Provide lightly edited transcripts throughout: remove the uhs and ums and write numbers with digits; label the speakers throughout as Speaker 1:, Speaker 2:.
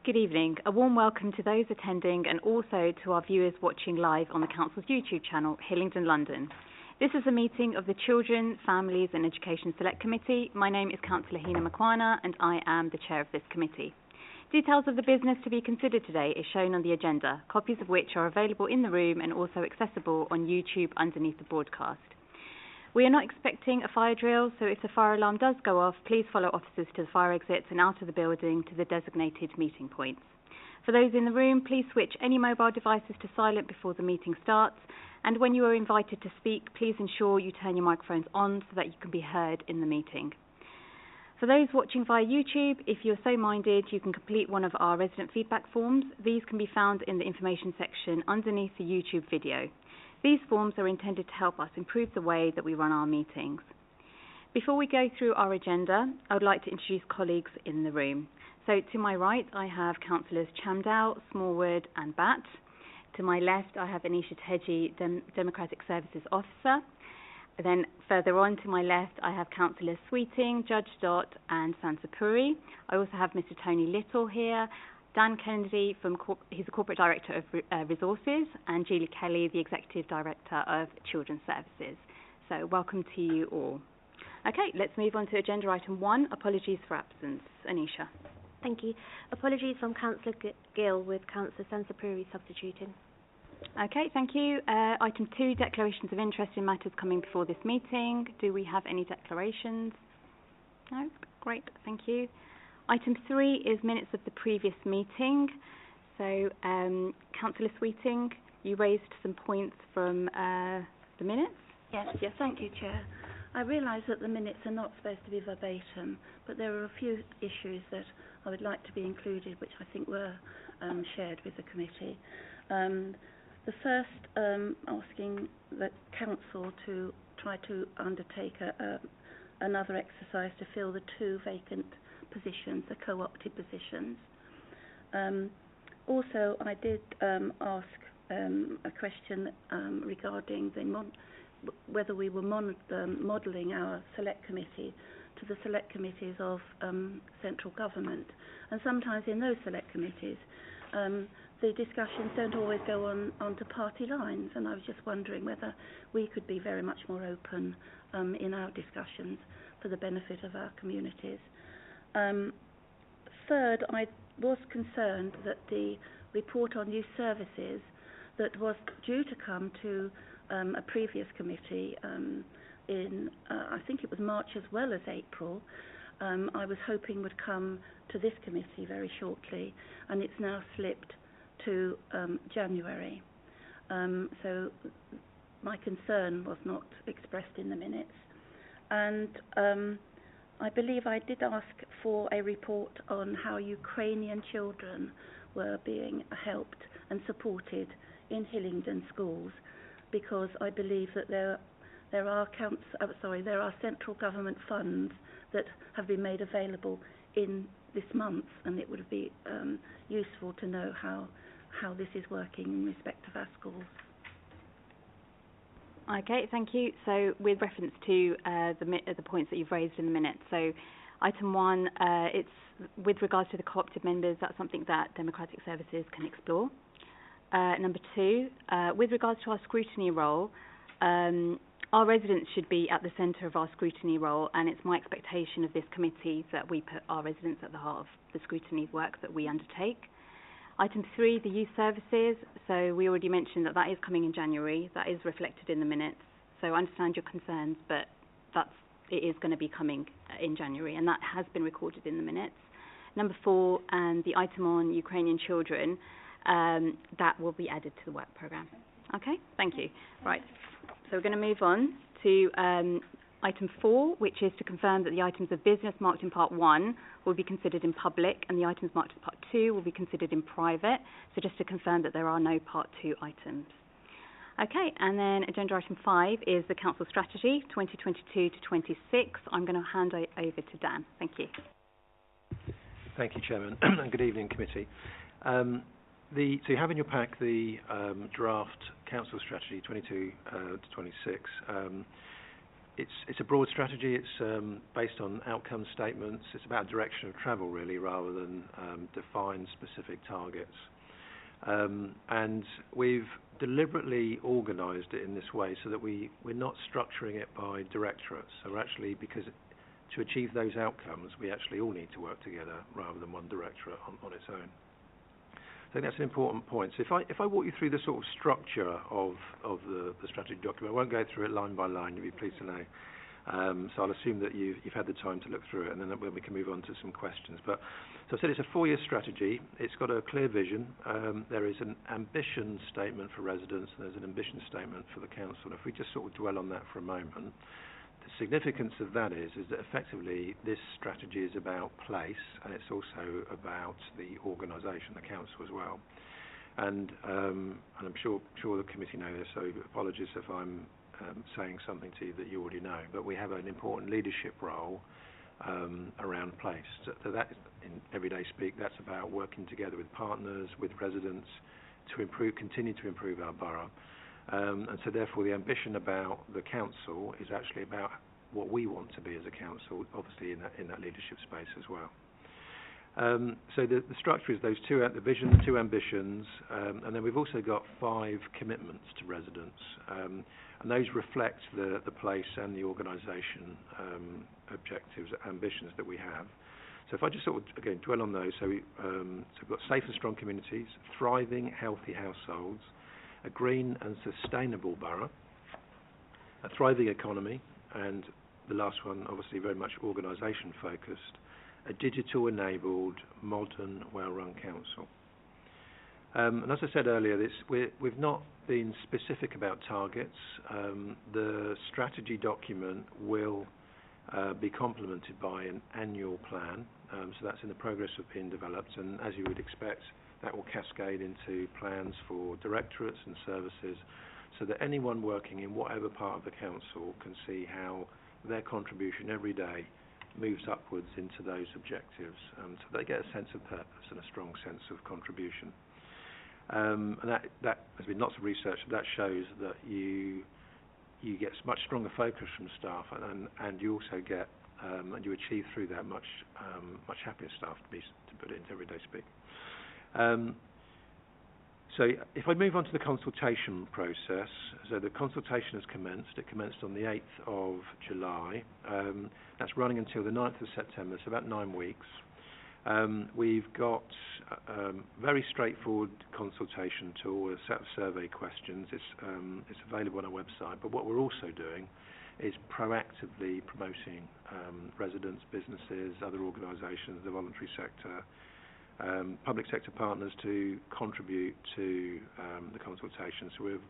Speaker 1: Good evening. A warm welcome to those attending and also to our viewers watching live on the Council's YouTube channel, Hillingdon, London. This is a meeting of the Children, Families and Education Select Committee. My name is Councillor Heena Makwana and I am the chair of this committee. Details of the business to be considered today is shown on the agenda, copies of which are available in the room and also accessible on YouTube underneath the broadcast. We are not expecting a fire drill, so if the fire alarm does go off, please follow officers to the fire exits and out of the building to the designated meeting points. For those in the room, please switch any mobile devices to silent before the meeting starts, and when you are invited to speak, please ensure you turn your microphones on so that you can be heard in the meeting. For those watching via YouTube, if you're so minded, you can complete one of our resident feedback forms. These can be found in the information section underneath the YouTube video. These forms are intended to help us improve the way that we run our meetings. Before we go through our agenda, I would like to introduce colleagues in the room. So to my right, I have Councillors Chamdow, Smallwood and Batt. To my left, I have Anisha Teji, Democratic Services Officer. Then further on to my left, I have Councillors Sweeting, Judge Dot and Sansapuri. I also have Mr. Tony Little here. Dan Kennedy, he's the Corporate Director of Resources, and Julie Kelly, the Executive Director of Children's Services. So welcome to you all. Okay, let's move on to agenda item 1, apologies for absence. Anisha.
Speaker 2: Thank you. Apologies from Councillor Gill with Councillor Sansapuri substituting.
Speaker 1: Okay, thank you. Item 2, declarations of interest in matters coming before this meeting. Do we have any declarations? No? Great, thank you. Item 3 is minutes of the previous meeting. So, Councillor Sweeting, you raised some points from the minutes?
Speaker 3: Yes, thank you, Chair. I realise that the minutes are not supposed to be verbatim, but there are a few issues that I would like to be included, which I think were shared with the committee. The first, asking the Council to try to undertake another exercise to fill the 2 vacant positions, the co-opted positions. Also, I did ask a question regarding whether we were modelling our select committee to the select committees of central government. And sometimes in those select committees, the discussions don't always go onto party lines, and I was just wondering whether we could be very much more open in our discussions for the benefit of our communities. Third, I was concerned that the report on youth services that was due to come to a previous committee in, I think it was March as well as April, I was hoping would come to this committee very shortly, and it's now slipped to January. So my concern was not expressed in the minutes. And I believe I did ask for a report on how Ukrainian children were being helped and supported in Hillingdon schools, because I believe that there are central government funds that have been made available in this month, and it would be useful to know how this is working in respect of our schools.
Speaker 1: Okay, thank you. So with reference to the points that you've raised in the minutes, so item 1, it's with regards to the co-opted members, that's something that Democratic Services can explore. Number 2, with regards to our scrutiny role, our residents should be at the centre of our scrutiny role, and it's my expectation of this committee that we put our residents at the heart of the scrutiny work that we undertake. Item 3, the youth services. So we already mentioned that is coming in January. That is reflected in the minutes. So I understand your concerns, but it is going to be coming in January, and that has been recorded in the minutes. Number 4, and the item on Ukrainian children, that will be added to the work programme. Okay, thank you. Right, so we're going to move on to item 4, which is to confirm that the items of business marked in part 1 will be considered in public, and the items marked in part 2 will be considered in private. So just to confirm that there are no part 2 items. Okay, and then agenda item 5 is the Council Strategy 2022 to 26. I'm going to hand over to Dan. Thank you.
Speaker 4: Thank you, Chairman, and good evening, Committee. So you have in your pack the draft Council Strategy 22 to 26. it's a broad strategy. It's based on outcome statements. It's about direction of travel, really, rather than defined specific targets. And we've deliberately organised it in this way so that we're not structuring it by directorates. So we're actually, because to achieve those outcomes, we actually all need to work together rather than one directorate on its own. I think that's an important point. So if I walk you through the sort of structure of the strategy document, I won't go through it line by line, you'll be pleased to know. So I'll assume that you've had the time to look through it, and then we can move on to some questions. But so I said it's a 4-year strategy. It's got a clear vision. There is an ambition statement for residents, and there's an ambition statement for the council. And if we just sort of dwell on that for a moment, the significance of that is that effectively this strategy is about place, and it's also about the organisation, the council as well. And I'm sure the committee know this, so apologies if I'm saying something to you that you already know, but we have an important leadership role around place. So that, in everyday speak, that's about working together with partners, with residents, to continue to improve our borough. And so therefore the ambition about the council is actually about what we want to be as a council, obviously in that leadership space as well. So the structure is those two, the vision, the 2 ambitions, and then we've also got 5 commitments to residents, and those reflect the place and the organisation objectives, ambitions that we have. So if I just sort of, again, dwell on those, so we've got safe and strong communities, thriving, healthy households, a green and sustainable borough, a thriving economy, and the last one, obviously very much organisation focused, a digital-enabled, modern, well-run council. And as I said earlier, we've not been specific about targets. The strategy document will be complemented by an annual plan, so that's in the progress of being developed, and as you would expect, that will cascade into plans for directorates and services, so that anyone working in whatever part of the council can see how their contribution every day moves upwards into those objectives, so they get a sense of purpose and a strong sense of contribution. And that has been lots of research that shows that you get much stronger focus from staff, and you also get and you achieve through that much happier staff, to put it into everyday speak. So if I move on to the consultation process, so the consultation has commenced. It commenced on the 8th of July. That's running until the 9th of September, so about 9 weeks. We've got a very straightforward consultation tool, a set of survey questions. It's available on our website, but what we're also doing is proactively promoting residents, businesses, other organisations, the voluntary sector, public sector partners to contribute to the consultation. So we've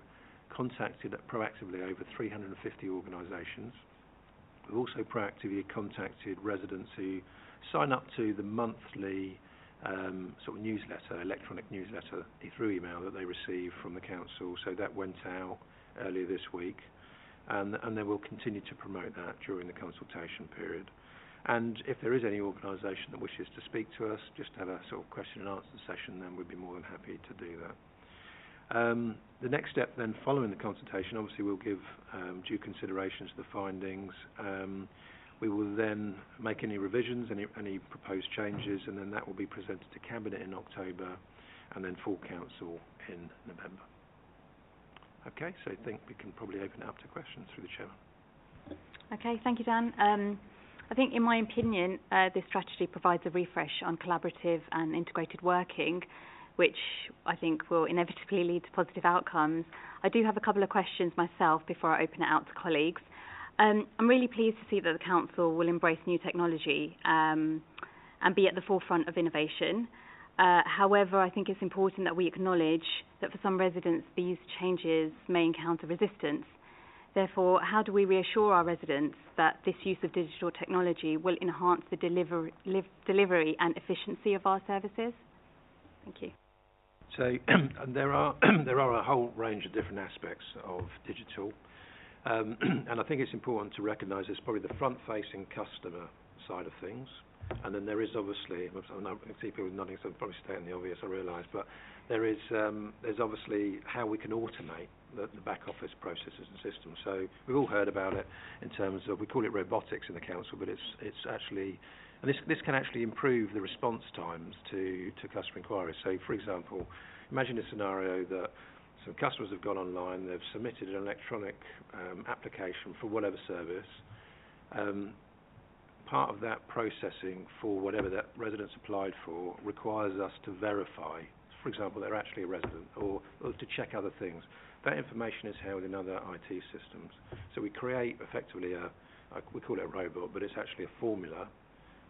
Speaker 4: contacted proactively over 350 organisations. We've also proactively contacted residents who sign up to the monthly sort of newsletter, electronic newsletter through email that they receive from the council. So that went out earlier this week, and then we'll continue to promote that during the consultation period. And if there is any organisation that wishes to speak to us, just to have a sort of question and answer session, then we'd be more than happy to do that. The next step then, following the consultation, obviously we'll give due consideration to the findings. We will then make any revisions, any proposed changes, and then that will be presented to Cabinet in October, and then full council in November. Okay, so I think we can probably open it up to questions through the chairman.
Speaker 1: Okay, thank you, Dan. I think, in my opinion, this strategy provides a refresh on collaborative and integrated working, which I think will inevitably lead to positive outcomes. I do have a couple of questions myself before I open it out to colleagues. I'm really pleased to see that the council will embrace new technology and be at the forefront of innovation. However, I think it's important that we acknowledge that for some residents these changes may encounter resistance. Therefore, how do we reassure our residents that this use of digital technology will enhance the delivery and efficiency of our services? Thank you.
Speaker 4: So there are a whole range of different aspects of digital, and I think it's important to recognise there's probably the front-facing customer side of things, and then there is obviously, I can see people nodding, so I'm probably stating the obvious, I realise, but there's obviously how we can automate the back office processes and systems. So we've all heard about it in terms of, we call it robotics in the council, but it's actually, and this can actually improve the response times to customer inquiries. So, for example, imagine a scenario that some customers have gone online, they've submitted an electronic application for whatever service. Part of that processing for whatever that resident's applied for requires us to verify, for example, they're actually a resident, or to check other things. That information is held in other IT systems. So we create effectively we call it a robot, but it's actually a formula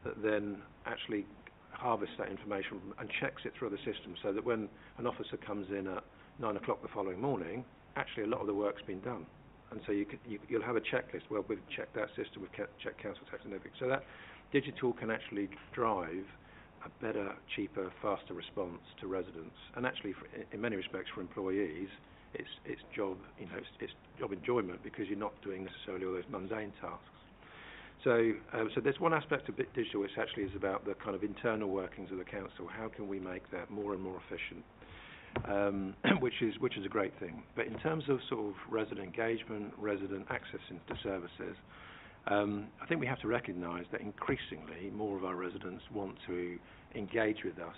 Speaker 4: that then actually harvests that information and checks it through the system, so that when an officer comes in at 9 o'clock the following morning, actually a lot of the work's been done. And so you'll have a checklist. Well, we've checked that system, we've checked council tax and everything. So that digital can actually drive a better, cheaper, faster response to residents. And actually, in many respects, for employees, it's job, it's job enjoyment, because you're not doing necessarily all those mundane tasks. So there's one aspect of digital which actually is about the kind of internal workings of the council. How can we make that more and more efficient? Which is a great thing. But in terms of sort of resident engagement, resident access into services, I think we have to recognise that increasingly more of our residents want to engage with us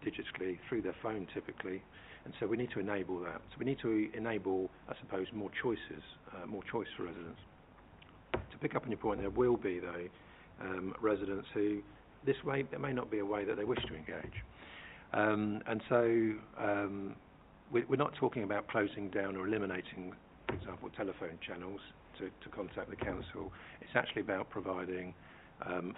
Speaker 4: digitally through their phone typically, and so we need to enable that. So we need to enable, I suppose, more choice for residents. To pick up on your point, there will be though residents who there may not be a way that they wish to engage. And so we're not talking about closing down or eliminating, for example, telephone channels to contact the council. It's actually about providing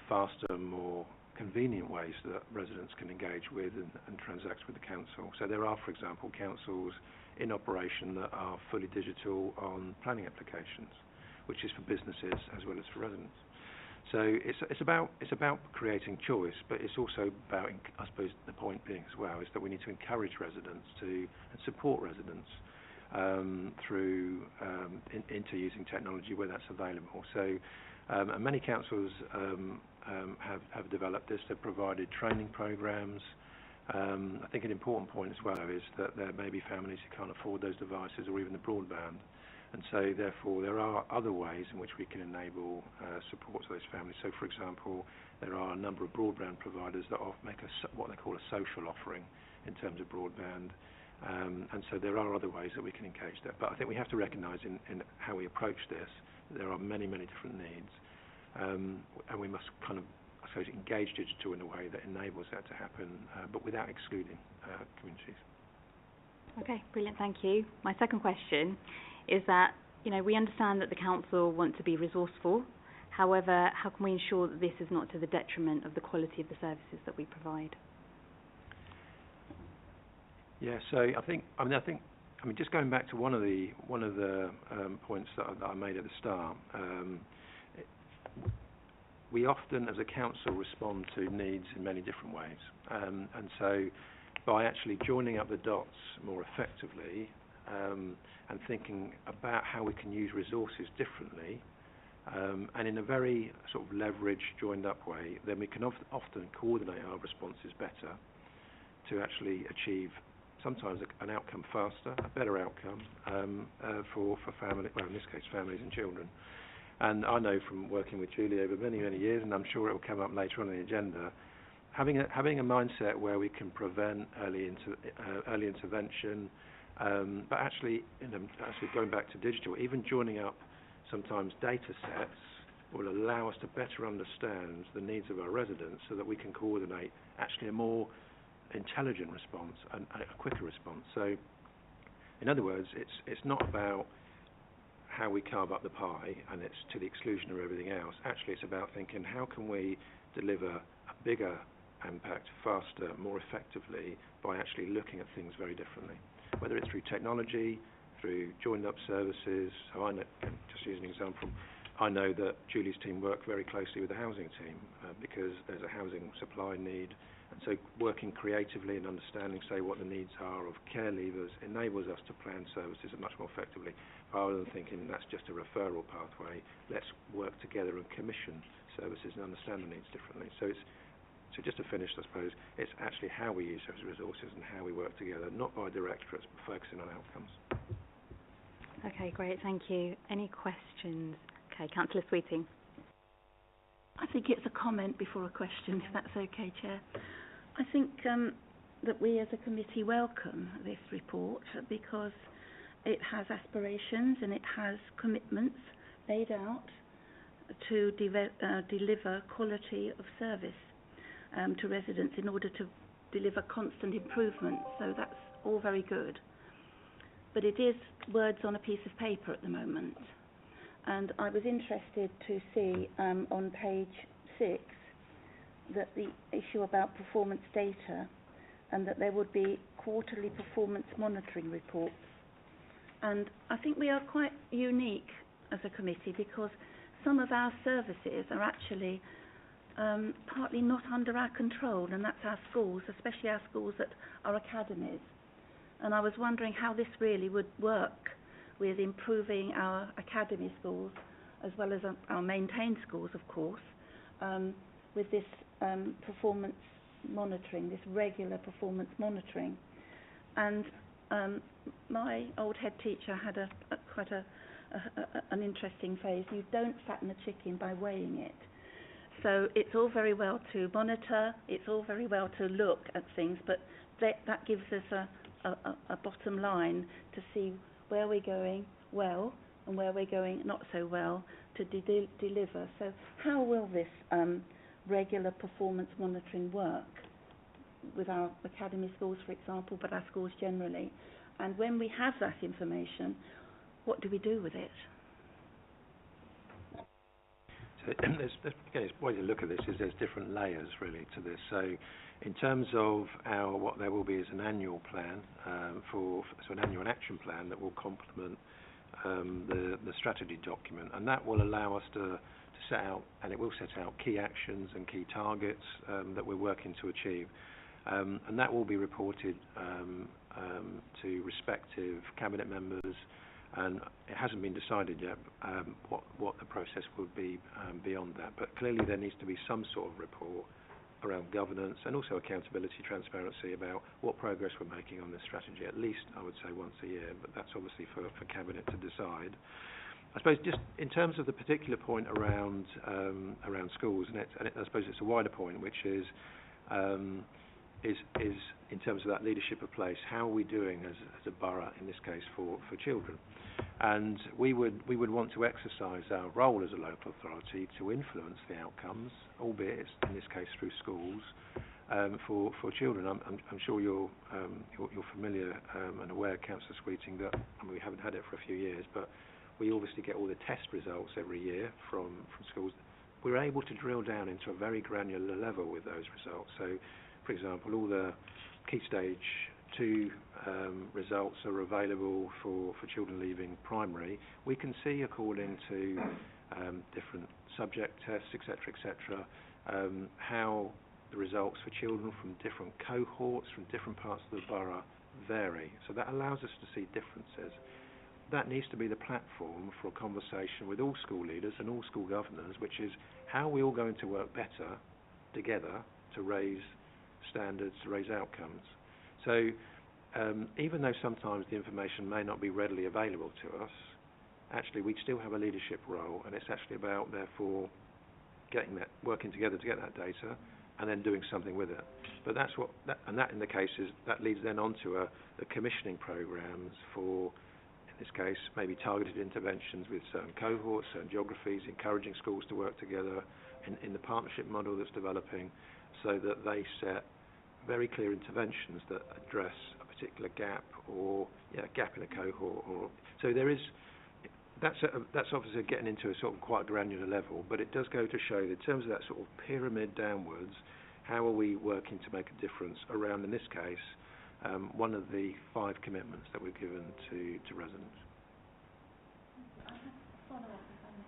Speaker 4: faster, more convenient ways that residents can engage with and transact with the council. So there are, for example, councils in operation that are fully digital on planning applications, which is for businesses as well as for residents. So it's about creating choice, but it's also about, I suppose the point being as well, is that we need to encourage residents and support residents through into using technology where that's available. So and many councils have developed this. They've provided training programs. I think an important point as well is that there may be families who can't afford those devices or even the broadband. And so, therefore, there are other ways in which we can enable support to those families. So, for example, there are a number of broadband providers that make what they call a social offering in terms of broadband. And so there are other ways that we can engage that. But I think we have to recognise in how we approach this, there are many, many different needs. And we must kind of, I suppose, engage digital in a way that enables that to happen, but without excluding communities.
Speaker 1: Okay, brilliant, thank you. My second question is that, we understand that the council want to be resourceful. However, how can we ensure that this is not to the detriment of the quality of the services that we provide? Yeah, so I think just going back to one of the points that I made at the start, we often, as a council, respond to needs in many different ways, and so by actually joining up the dots more effectively and thinking about how we can use resources differently, and in a very sort of leveraged, joined-up way, then we can often coordinate our responses better to actually achieve sometimes an outcome faster, a better outcome for family, well, in this case, families and children. And I know from working with Julie over many, many years, and I'm sure it will come up later on in the agenda, having a mindset where we can prevent early intervention, but actually going back to digital, even joining up sometimes data sets will allow us to better understand the needs of our residents so that we can coordinate actually a more intelligent response and a quicker response. So, in other words, it's not about how we carve up the pie and it's to the exclusion of everything else. Actually, it's about thinking, how can we deliver a bigger impact faster, more effectively, by actually looking at things very differently, whether it's through technology, through joined-up services. So I know, just use an example, I know that Julie's team work very closely with the housing team because there's a housing supply need, and so working creatively and understanding, say, what the needs are of care leavers enables us to plan services much more effectively, rather than thinking that's just a referral pathway. Let's work together and commission services and understand the needs differently. So just to finish, I suppose, it's actually how we use those resources and how we work together, not by directorates, but focusing on outcomes. Okay, great, thank you. Any questions? Okay, Councillor Sweeting.
Speaker 3: I think it's a comment before a question, if that's okay, Chair. I think that we as a committee welcome this report because it has aspirations and it has commitments laid out to deliver quality of service to residents in order to deliver constant improvement. So that's all very good. But it is words on a piece of paper at the moment. And I was interested to see on page 6 that the issue about performance data and that there would be quarterly performance monitoring reports. And I think we are quite unique as a committee because some of our services are actually partly not under our control, and that's our schools, especially our schools that are academies. And I was wondering how this really would work with improving our academy schools as well as our maintained schools, of course, with this performance monitoring, this regular performance monitoring. And my old head teacher had quite an interesting phrase: you don't fatten a chicken by weighing it. So it's all very well to monitor, it's all very well to look at things, but that gives us a bottom line to see where we're going well and where we're going not so well to deliver. So how will this regular performance monitoring work with our academy schools, for example, but our schools generally? And when we have that information, what do we do with it?
Speaker 4: So there's way to look at this is there's different layers really to this. So in terms of what there will be is an annual plan so an annual action plan that will complement the strategy document, and that will allow us to set out, and it will set out key actions and key targets that we're working to achieve, and that will be reported to respective cabinet members. And it hasn't been decided yet what the process would be beyond that. But clearly there needs to be some sort of report around governance and also accountability, transparency about what progress we're making on this strategy, at least I would say once a year, but that's obviously for Cabinet to decide. I suppose just in terms of the particular point around schools, and I suppose it's a wider point, which is in terms of that leadership of place, how are we doing as a borough, in this case, for children? And we would want to exercise our role as a local authority to influence the outcomes, albeit in this case through schools, for children. I'm sure you're familiar and aware, Councillor Sweeting, that we haven't had it for a few years, but we obviously get all the test results every year from schools. We're able to drill down into a very granular level with those results. So, for example, all the Key Stage 2 results are available for children leaving primary. We can see, according to different subject tests, etc., how the results for children from different cohorts, from different parts of the borough vary. So that allows us to see differences. That needs to be the platform for a conversation with all school leaders and all school governors, which is how are we all going to work better together to raise standards, to raise outcomes. So even though sometimes the information may not be readily available to us, actually we still have a leadership role, and it's actually about, therefore, working together to get that data and then doing something with it. But that in the case is, that leads then on to the commissioning programs for, in this case, maybe targeted interventions with certain cohorts, certain geographies, encouraging schools to work together in the partnership model that's developing, so that they set very clear interventions that address a particular gap or gap in a cohort. So there is, that's obviously getting into a sort of quite granular level, but it does go to show that in terms of that sort of pyramid downwards, how are we working to make a difference around, in this case, one of the 5 commitments that we've given to residents.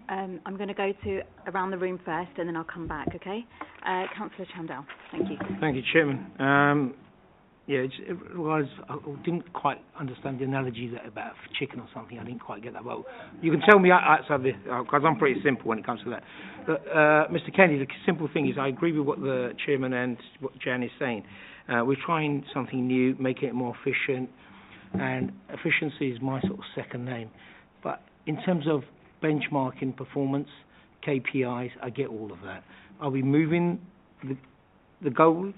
Speaker 1: I'm going to go to around the room first, and then I'll come back, okay? Councillor Chandel, thank you.
Speaker 5: Thank you, Chairman. I didn't quite understand the analogy about chicken or something. I didn't quite get that. Well, you can tell me outside this, because I'm pretty simple when it comes to that. But, Mr. Kennedy, the simple thing is I agree with what the Chairman and what Jan is saying. We're trying something new, making it more efficient, and efficiency is my sort of second name. in terms of benchmarking performance, KPIs, I get all of that. Are we moving the goal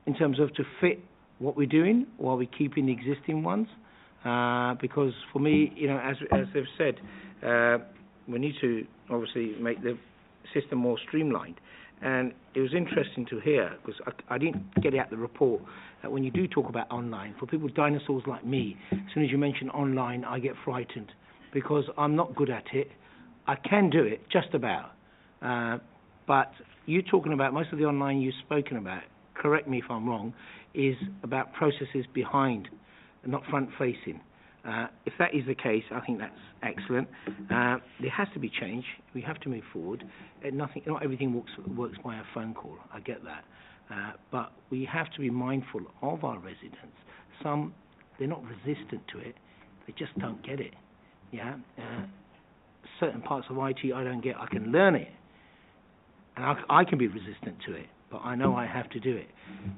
Speaker 5: in terms of to fit what we're doing, or are we keeping the existing ones? Because for me, as they've said, we need to obviously make the system more streamlined. And it was interesting to hear, because I didn't get it at the report, that when you do talk about online, for people dinosaurs like me, as soon as you mention online, I get frightened, because I'm not good at it. I can do it, just about. But you're talking about, most of the online you've spoken about, correct me if I'm wrong, is about processes behind, not front-facing. If that is the case, I think that's excellent. There has to be change. We have to move forward. Not everything works by a phone call. I get that. But we have to be mindful of our residents. Some, they're not resistant to it. They just don't get it. Yeah. Certain parts of IT I don't get. I can learn it. And I can be resistant to it, but I know I have to do it.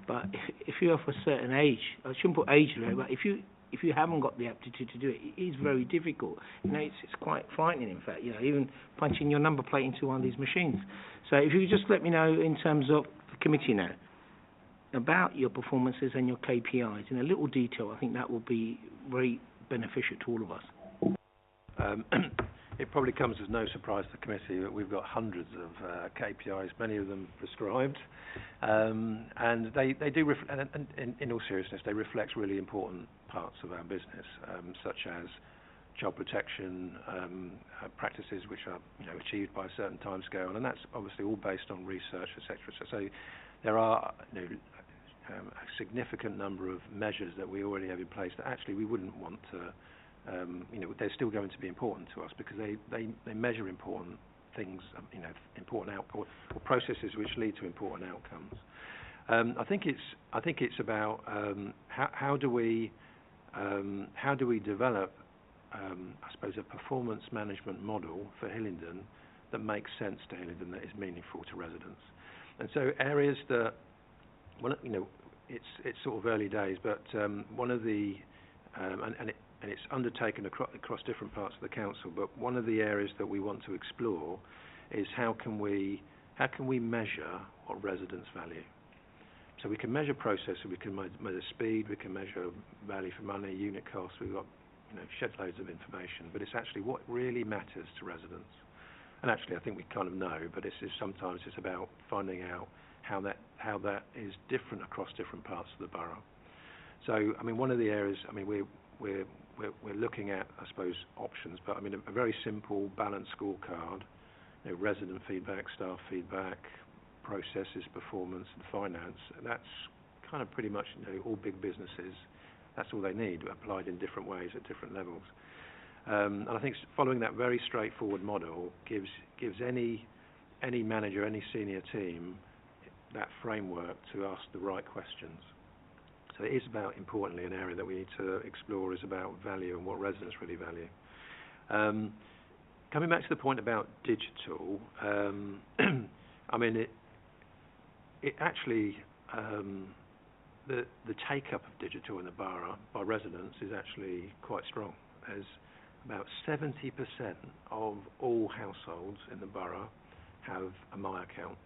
Speaker 5: But if you're of a certain age, I shouldn't put age there, but if you haven't got the aptitude to do it, it is very difficult. It's quite frightening, in fact, even punching your number plate into one of these machines. So if you could just let me know in terms of the committee now, about your performances and your KPIs in a little detail, I think that will be very beneficial to all of us.
Speaker 4: It probably comes as no surprise to the committee that we've got hundreds of KPIs, many of them prescribed, and they do, and in all seriousness, they reflect really important parts of our business, such as child protection practices which are achieved by a certain timescale, and that's obviously all based on research, etc. So there are a significant number of measures that we already have in place that actually we wouldn't want to. They're still going to be important to us because they measure important things, important output or processes which lead to important outcomes. I think it's about how do we develop, I suppose, a performance management model for Hillingdon that makes sense to Hillingdon, that is meaningful to residents. And so areas that, it's sort of early days, but one of the and it's undertaken across different parts of the council, but one of the areas that we want to explore is how can we measure what residents value. So we can measure process, we can measure speed, we can measure value for money, unit costs, we've got shed loads of information, but it's actually what really matters to residents. And actually I think we kind of know, but sometimes it's about finding out how that is different across different parts of the borough. So one of the areas, we're looking at, I suppose, options, but a very simple balanced scorecard, resident feedback, staff feedback, processes, performance and finance, and that's kind of pretty much all big businesses, that's all they need, applied in different ways at different levels. And I think following that very straightforward model gives any manager, any senior team, that framework to ask the right questions. So it is about, importantly, an area that we need to explore is about value and what residents really value. Coming back to the point about digital, it actually, the take-up of digital in the borough by residents is actually quite strong. There's about 70% of all households in the borough have a My Account,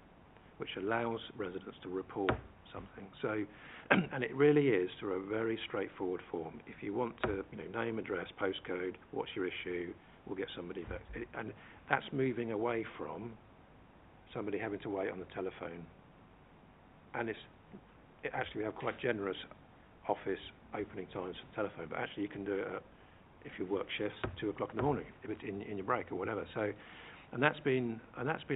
Speaker 4: which allows residents to report something. So, and it really is through a very straightforward form. If you want to, name, address, postcode, what's your issue, we'll get somebody back. And that's moving away from somebody having to wait on the telephone. And actually we have quite generous office opening times for the telephone, but actually you can do it if you work shifts, 2 o'clock in the morning, if it's in your break or whatever. So, and that's been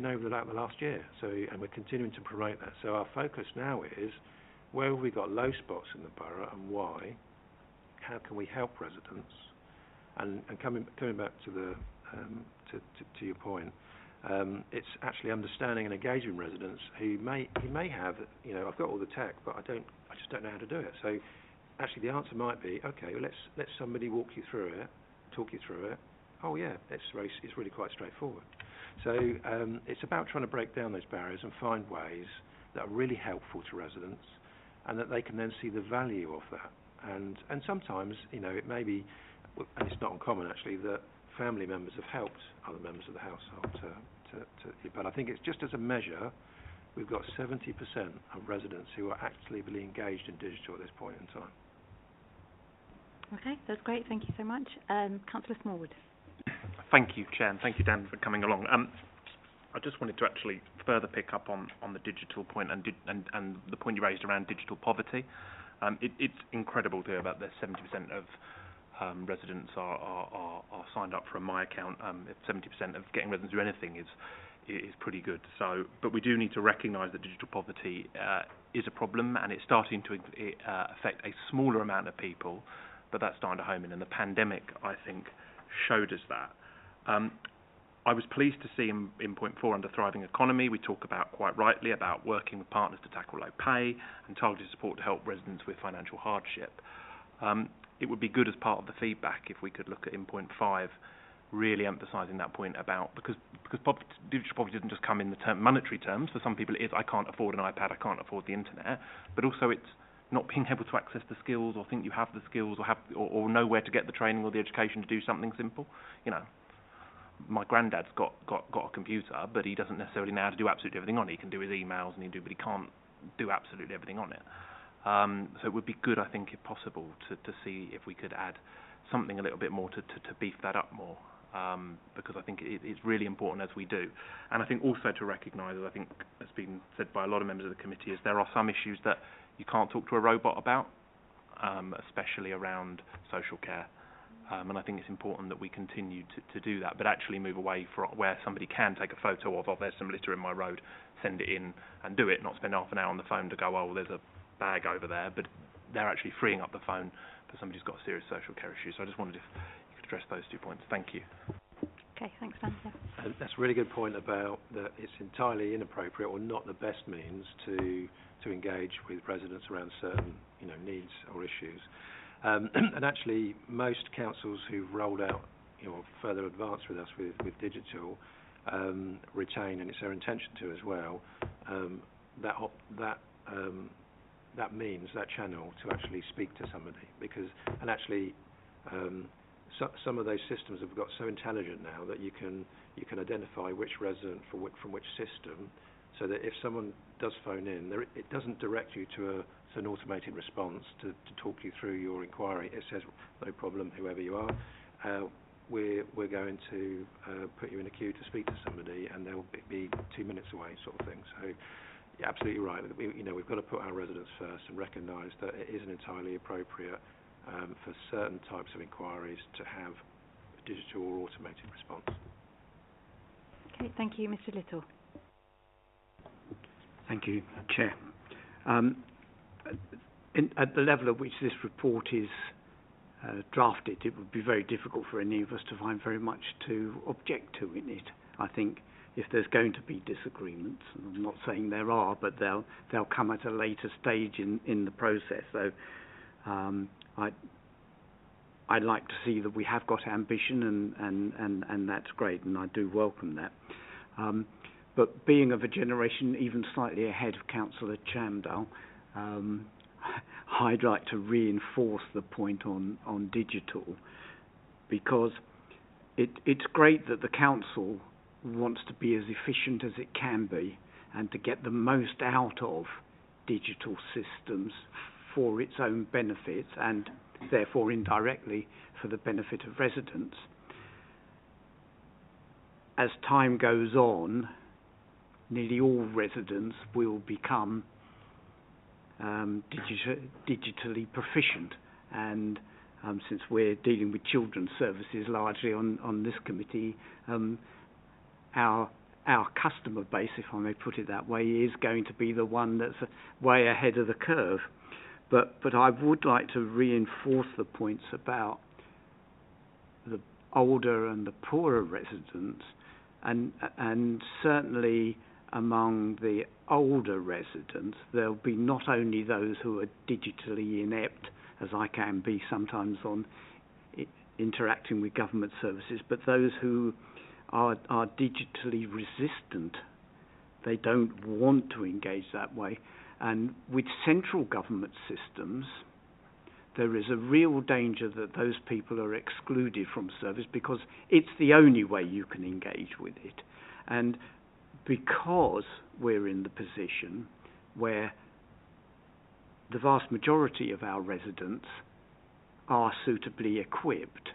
Speaker 4: over the last year. So, and we're continuing to promote that. So our focus now is where have we got low spots in the borough and why? How can we help residents? And coming back to the to your point, it's actually understanding and engaging residents who may have, I've got all the tech, but I just don't know how to do it. So actually the answer might be, okay, well, let somebody talk you through it. Oh yeah, it's really quite straightforward. So it's about trying to break down those barriers and find ways that are really helpful to residents, and that they can then see the value of that. And sometimes, it may be, and it's not uncommon actually, that family members have helped other members of the household but I think it's just as a measure, we've got 70% of residents who are actively engaged in digital at this point in time.
Speaker 1: Okay, that's great. Thank you so much. Councillor Smallwood.
Speaker 6: Thank you, Chair, and thank you, Dan, for coming along. I just wanted to actually further pick up on the digital point and the point you raised around digital poverty. It's incredible to hear about the 70% of residents are signed up for a My Account. 70% of getting residents to do anything is pretty good. So, but we do need to recognise that digital poverty is a problem, and it's starting to affect a smaller amount of people, but that's starting to home in. And the pandemic, I think, showed us that. I was pleased to see in point 4 under thriving economy, we talk about, quite rightly, about working with partners to tackle low pay and targeted support to help residents with financial hardship. It would be good as part of the feedback if we could look at in point 5, really emphasising that point about, because digital poverty doesn't just come in the monetary terms. For some people it is, I can't afford an iPad, I can't afford the internet, but also it's not being able to access the skills or think you have the skills or know where to get the training or the education to do something simple. You know, my granddad's got a computer, but he doesn't necessarily know how to do absolutely everything on it. He can do his emails but he can't do absolutely everything on it. So it would be good, I think, if possible, to see if we could add something a little bit more to beef that up more, because I think it's really important as we do. And I think also to recognise, as I think has been said by a lot of members of the committee, is there are some issues that you can't talk to a robot about, especially around social care. And I think it's important that we continue to do that, but actually move away from where somebody can take a photo of, there's some litter in my road, send it in and do it, not spend half an hour on the phone to go, oh, there's a bag over there, but they're actually freeing up the phone for somebody who's got a serious social care issue. So I just wondered if you could address those 2 points. Thank you.
Speaker 1: Okay, thanks, Dan.
Speaker 4: That's a really good point about that it's entirely inappropriate or not the best means to engage with residents around certain needs or issues. And actually, most councils who've rolled out further advanced with us with digital retain, and it's their intention to as well, that means, that channel, to actually speak to somebody, because some of those systems have got so intelligent now that you can identify which resident from which system, so that if someone does phone in, it doesn't direct you to an automated response to talk you through your inquiry. It says, no problem, whoever you are, we're going to put you in a queue to speak to somebody, and they'll be 2 minutes away, sort of thing. So you're absolutely right. We've got to put our residents first and recognise that it isn't entirely appropriate for certain types of inquiries to have a digital or automated response.
Speaker 1: Okay, thank you. Mr. Little.
Speaker 7: Thank you, Chair. At the level at which this report is drafted, it would be very difficult for any of us to find very much to object to in it. I think if there's going to be disagreements, and I'm not saying there are, but they'll come at a later stage in the process. So I'd like to see that we have got ambition, and that's great, and I do welcome that. But being of a generation even slightly ahead of Councillor Chamdale, I'd like to reinforce the point on digital, because it's great that the council wants to be as efficient as it can be and to get the most out of digital systems for its own benefits and therefore indirectly for the benefit of residents. As time goes on, nearly all residents will become digitally proficient, and since we're dealing with children's services largely on this committee, our customer base, if I may put it that way, is going to be the one that's way ahead of the curve. But I would like to reinforce the points about the older and the poorer residents, and certainly among the older residents, there'll be not only those who are digitally inept, as I can be sometimes on interacting with government services, but those who are digitally resistant. They don't want to engage that way. And with central government systems, there is a real danger that those people are excluded from service because it's the only way you can engage with it. And because we're in the position where the vast majority of our residents are suitably equipped,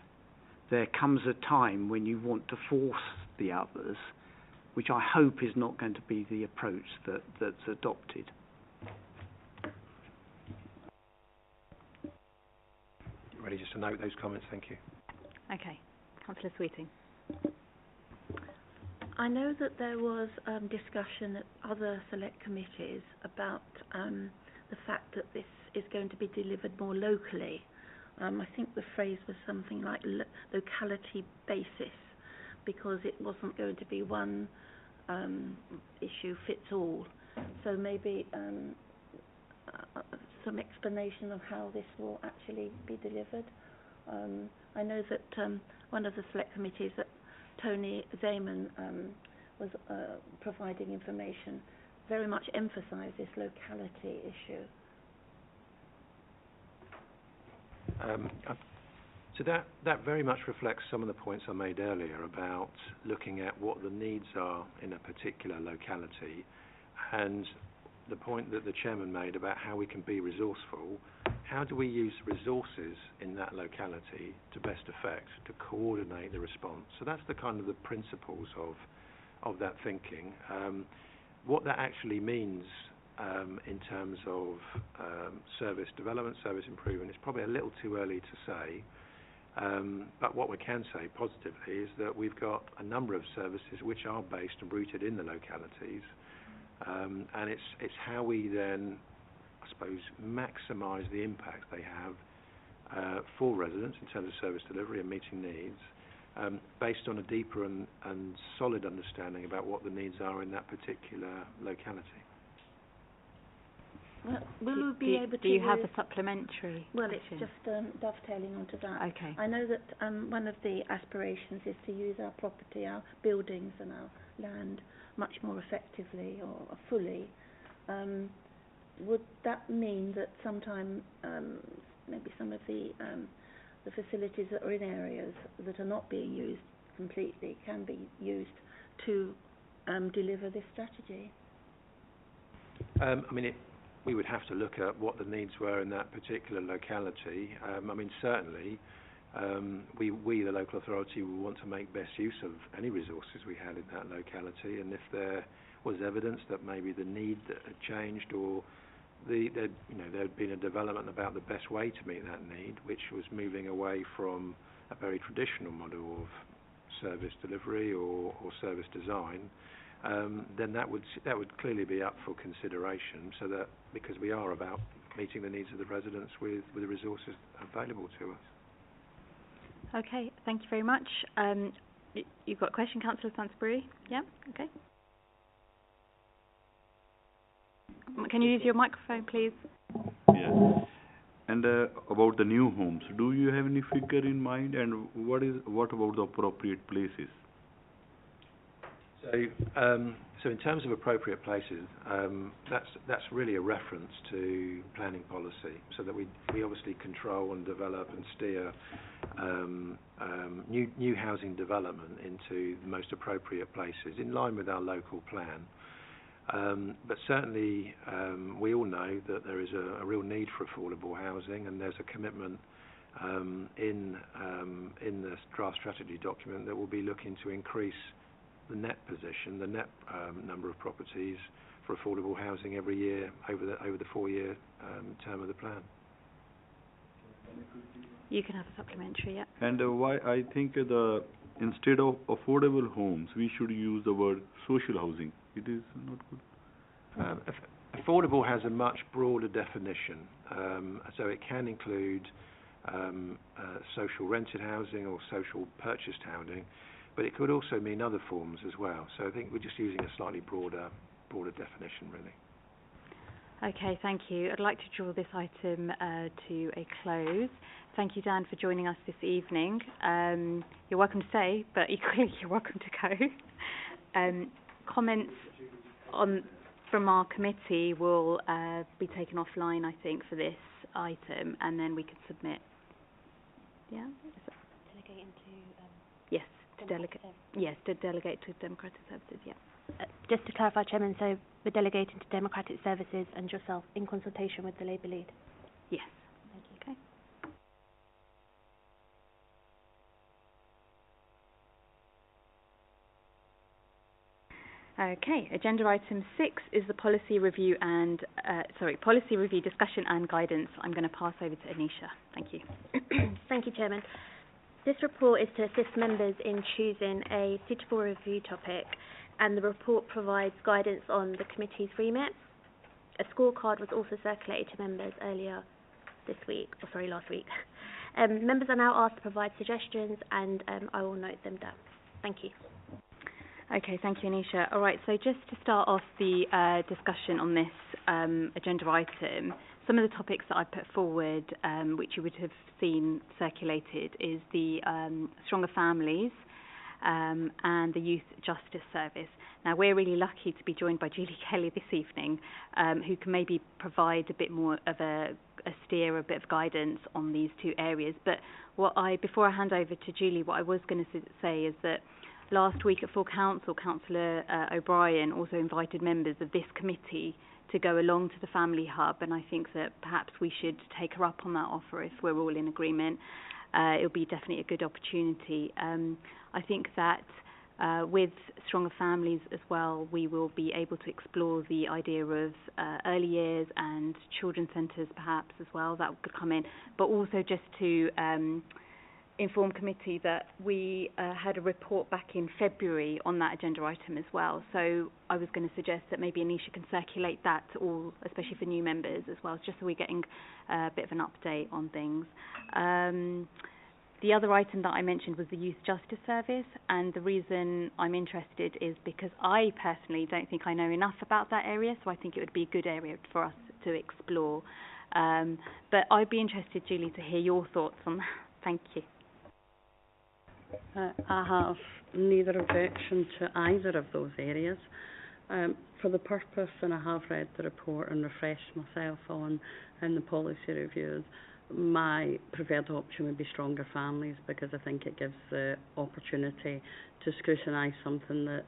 Speaker 7: there comes a time when you want to force the others, which I hope is not going to be the approach that's adopted.
Speaker 4: Ready just to note those comments, thank you.
Speaker 1: Okay. Councillor Sweeting.
Speaker 3: I know that there was discussion at other select committees about the fact that this is going to be delivered more locally. I think the phrase was something like locality basis, because it wasn't going to be one issue fits all. So maybe some explanation of how this will actually be delivered. I know that one of the select committees that Tony Zaman was providing information very much emphasised this locality issue.
Speaker 4: So that very much reflects some of the points I made earlier about looking at what the needs are in a particular locality, and the point that the chairman made about how we can be resourceful. How do we use resources in that locality to best effect to coordinate the response? So that's the kind of the principles of that thinking. What that actually means in terms of service development, service improvement, is probably a little too early to say. But what we can say positively is that we've got a number of services which are based and rooted in the localities, and it's how we then, I suppose, maximise the impact they have for residents in terms of service delivery and meeting needs, based on a deeper and solid understanding about what the needs are in that particular locality.
Speaker 3: Well, will we be able to...
Speaker 1: Do you have a supplementary
Speaker 3: Well,
Speaker 1: question?
Speaker 3: it's just dovetailing onto that.
Speaker 1: Okay.
Speaker 3: I know that one of the aspirations is to use our property, our buildings and our land much more effectively or fully. Would that mean that sometime maybe some of the facilities that are in areas that are not being used completely can be used to deliver this strategy?
Speaker 4: We would have to look at what the needs were in that particular locality. Certainly, we, the local authority, will want to make best use of any resources we had in that locality, and if there was evidence that maybe the need had changed, or there had been a development about the best way to meet that need, which was moving away from a very traditional model of service delivery or service design, then that would clearly be up for consideration, so that, because we are about meeting the needs of the residents with the resources available to us.
Speaker 1: Okay, thank you very much. You've got a question, Councillor Sansbury? Yeah, okay. Can you use your microphone, please?
Speaker 8: Yeah. And about the new homes, do you have any figure in mind, and what about the appropriate places?
Speaker 4: So in terms of appropriate places, that's really a reference to planning policy, so that we obviously control and develop and steer new housing development into the most appropriate places in line with our local plan. But certainly we all know that there is a real need for affordable housing, and there's a commitment in the draft strategy document that will be looking to increase the net position, the net number of properties for affordable housing every year over the 4-year term of the plan.
Speaker 1: You can have a supplementary, yeah.
Speaker 8: And why I think instead of affordable homes, we should use the word social housing. It is not good.
Speaker 4: Affordable has a much broader definition, so it can include social rented housing or social purchased housing, but it could also mean other forms as well. So I think we're just using a slightly broader definition, really.
Speaker 1: Okay, thank you. I'd like to draw this item to a close. Thank you, Dan, for joining us this evening. You're welcome to stay, but equally you're welcome to go. Comments on from our committee will be taken offline, I think, for this item, and then we can submit. Yeah?
Speaker 2: Delegate into
Speaker 1: Yes, to delegate.
Speaker 2: Services.
Speaker 1: Yes, to delegate to Democratic Services, yeah.
Speaker 2: Just to clarify, Chairman, so we're delegating to Democratic Services and yourself in consultation with the Labour lead?
Speaker 1: Yes.
Speaker 2: Thank you.
Speaker 1: Okay. Okay, agenda item 6 is the policy review and policy review discussion and guidance. I'm going to pass over to Anisha. Thank you.
Speaker 2: Thank you, Chairman. This report is to assist members in choosing a suitable review topic, and the report provides guidance on the committee's remit. A scorecard was also circulated to members last week. Members are now asked to provide suggestions, and I will note them down. Thank you.
Speaker 1: Okay, thank you, Anisha. All right, so just to start off the discussion on this agenda item, some of the topics that I put forward, which you would have seen circulated, is the Stronger Families and the Youth Justice Service. Now, we're really lucky to be joined by Julie Kelly this evening, who can maybe provide a bit more of a steer, a bit of guidance on these two areas. But before I hand over to Julie, what I was going to say is that last week at full council, Councillor O'Brien also invited members of this committee to go along to the Family Hub, and I think that perhaps we should take her up on that offer if we're all in agreement. It'll be definitely a good opportunity. I think that with Stronger Families as well, we will be able to explore the idea of early years and children's centres perhaps as well. That could come in, but also just to inform committee that we had a report back in February on that agenda item as well. So I was going to suggest that maybe Anisha can circulate that to all, especially for new members as well, just so we're getting a bit of an update on things. The other item that I mentioned was the Youth Justice Service, and the reason I'm interested is because I personally don't think I know enough about that area, so I think it would be a good area for us to explore. But I'd be interested, Julie, to hear your thoughts on that. Thank you.
Speaker 9: I have neither objection to either of those areas. For the purpose, and I have read the report and refreshed myself on in the policy reviews, my preferred option would be Stronger Families, because I think it gives the opportunity to scrutinise something that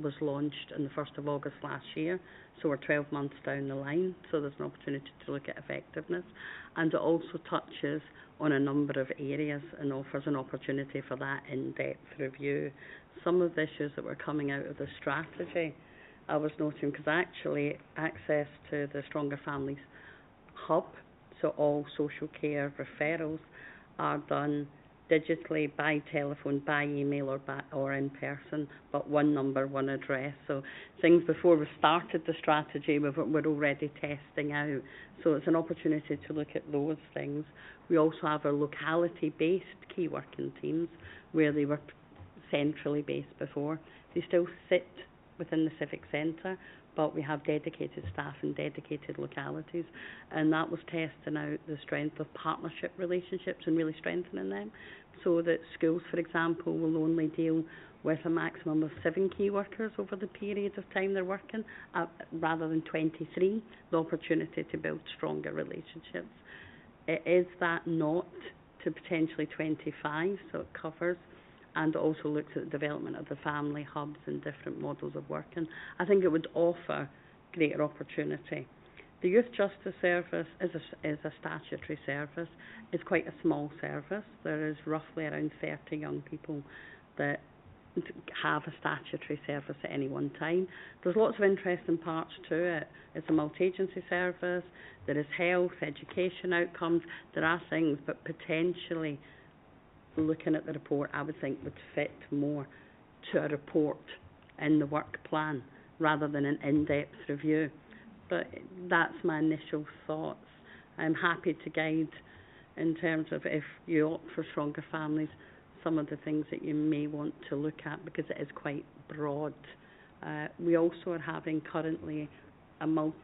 Speaker 9: was launched on the 1st of August last year, so we're 12 months down the line, so there's an opportunity to look at effectiveness, and it also touches on a number of areas and offers an opportunity for that in-depth review. Some of the issues that were coming out of the strategy, I was noting, because actually access to the Stronger Families hub, so all social care referrals are done digitally, by telephone, by email, or in person, but one number, one address. So things before we started the strategy we're already testing out. So it's an opportunity to look at those things. We also have our locality-based key working teams, where they were centrally based before. They still sit within the civic centre, but we have dedicated staff in dedicated localities, and that was testing out the strength of partnership relationships and really strengthening them, so that schools, for example, will only deal with a maximum of 7 key workers over the period of time they're working, rather than 23, the opportunity to build stronger relationships. It is that not to potentially 25, so it covers, and also looks at the development of the family hubs and different models of working. I think it would offer greater opportunity. The Youth Justice Service is a statutory service. It's quite a small service. There is roughly around 30 young people that have a statutory service at any one time. There's lots of interesting parts to it. It's a multi-agency service. There is health, education outcomes. There are things, but potentially, looking at the report, I would think would fit more to a report in the work plan rather than an in-depth review. But that's my initial thoughts. I'm happy to guide in terms of, if you opt for Stronger Families, some of the things that you may want to look at, because it is quite broad. We also are having currently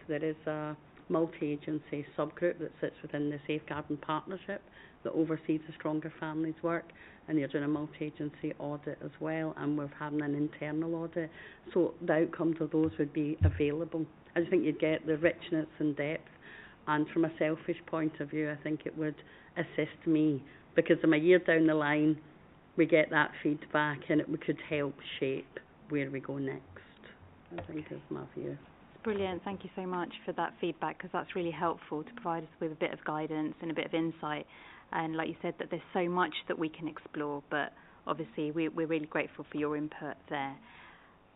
Speaker 9: there is a multi-agency subgroup that sits within the Safeguarding Partnership that oversees the Stronger Families work, and they're doing a multi-agency audit as well, and we're having an internal audit. So the outcomes of those would be available I just think you'd get the richness and depth. And from a selfish point of view, I think it would assist me, because I'm a year down the line, we get that feedback and it could help shape where we go next, I think is my view.
Speaker 1: Brilliant. Thank you so much for that feedback, because that's really helpful to provide us with a bit of guidance and a bit of insight. And like you said, that there's so much that we can explore, but obviously we're really grateful for your input there.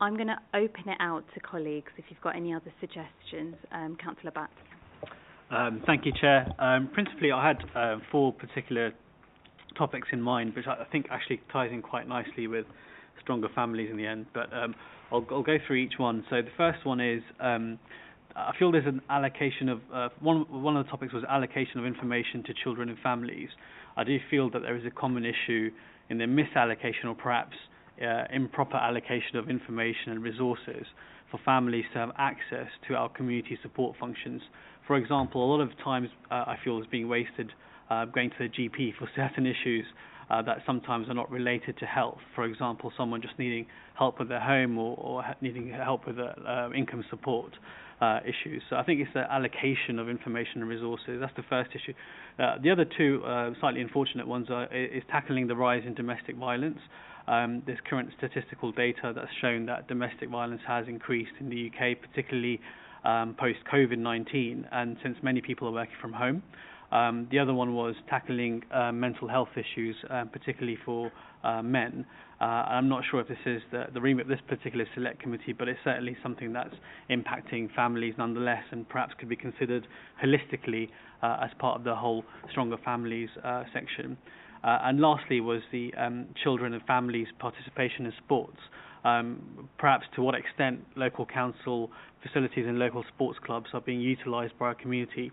Speaker 1: I'm going to open it out to colleagues if you've got any other suggestions. Councillor Batt.
Speaker 10: Thank you, Chair. Principally, I had 4 particular topics in mind, which I think actually ties in quite nicely with stronger families in the end, but I'll go through each one. So the first one is, I feel there's an allocation of, one of the topics was allocation of information to children and families. I do feel that there is a common issue in the misallocation or perhaps improper allocation of information and resources for families to have access to our community support functions. For example, a lot of times I feel is being wasted going to the GP for certain issues that sometimes are not related to health. For example, someone just needing help with their home or needing help with income support issues. So I think it's the allocation of information and resources. That's the first issue. The other 2 slightly unfortunate ones is tackling the rise in domestic violence. There's current statistical data that's shown that domestic violence has increased in the UK, particularly post-COVID-19, and since many people are working from home. The other one was tackling mental health issues, particularly for men. I'm not sure if this is the remit of this particular select committee, but it's certainly something that's impacting families nonetheless, and perhaps could be considered holistically as part of the whole Stronger Families section. And lastly was the children and families' participation in sports. Perhaps to what extent local council facilities and local sports clubs are being utilised by our community.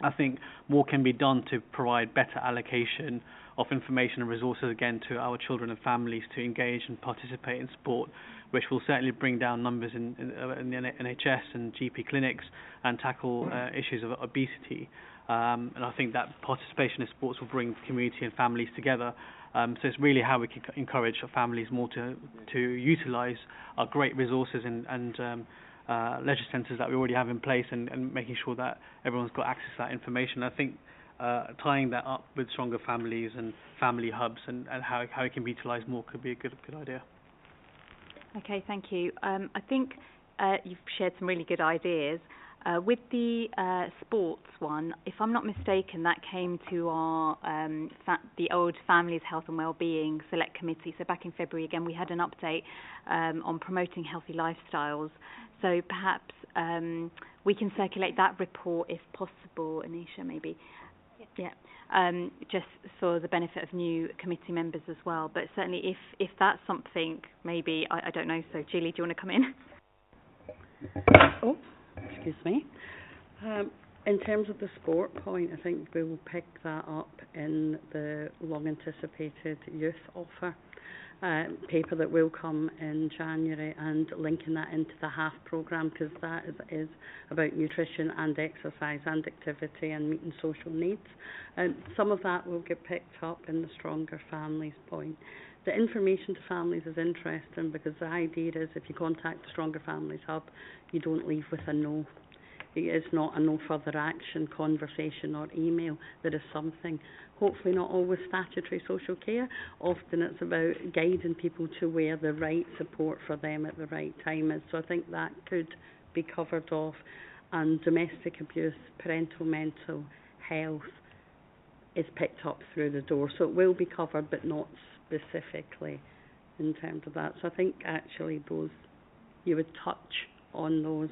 Speaker 10: I think more can be done to provide better allocation of information and resources again to our children and families to engage and participate in sport, which will certainly bring down numbers in the NHS and GP clinics and tackle issues of obesity. And I think that participation in sports will bring community and families together. So it's really how we can encourage our families more to utilise our great resources and leisure centres that we already have in place, and making sure that everyone's got access to that information. I think tying that up with Stronger Families and family hubs and how it can be utilised more could be a good idea.
Speaker 1: Okay, thank you. I think you've shared some really good ideas. With the sports one, if I'm not mistaken, that came to our the old Families Health and Wellbeing Select Committee. So back in February, again, we had an update on promoting healthy lifestyles. So perhaps we can circulate that report if possible, Anisha, maybe. Yeah. Just for the benefit of new committee members as well. But certainly if that's something, maybe, I don't know. So Julie, do you want to come in?
Speaker 9: Oh, excuse me. In terms of the sport point, I think we will pick that up in the long-anticipated youth offer paper that will come in January, and linking that into the HALF programme, because that is about nutrition and exercise and activity and meeting social needs. Some of that will get picked up in the Stronger Families point. The information to families is interesting, because the idea is if you contact the Stronger Families Hub, you don't leave with a no. It's not a no further action conversation or email. There is something, hopefully not always statutory social care. Often it's about guiding people to where the right support for them at the right time is. So I think that could be covered off. And domestic abuse, parental mental health is picked up through the door. So it will be covered, but not specifically in terms of that. So I think actually those, you would touch on those.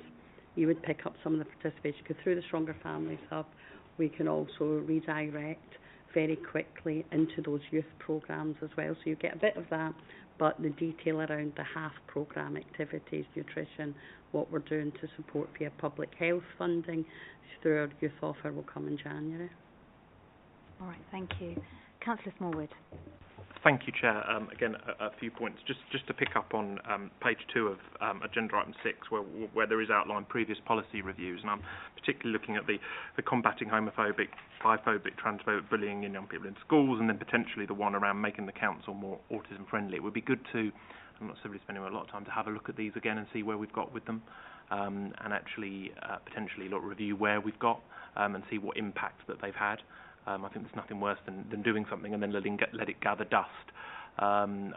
Speaker 9: You would pick up some of the participation, because through the Stronger Families Hub, we can also redirect very quickly into those youth programmes as well. So you get a bit of that, but the detail around the HALF programme, activities, nutrition, what we're doing to support via public health funding through our youth offer will come in January.
Speaker 1: All right, thank you. Councillor Smallwood.
Speaker 6: Thank you, Chair. Again, a few points. Just to pick up on page 2 of agenda item 6, where there is outlined previous policy reviews, and I'm particularly looking at the combating homophobic, biphobic, transphobic bullying in young people in schools, and then potentially the one around making the council more autism friendly. It would be good to, I'm not necessarily spending a lot of time, to have a look at these again and see where we've got with them. and actually potentially review where we've got and see what impact that they've had. I think there's nothing worse than doing something and then let it gather dust,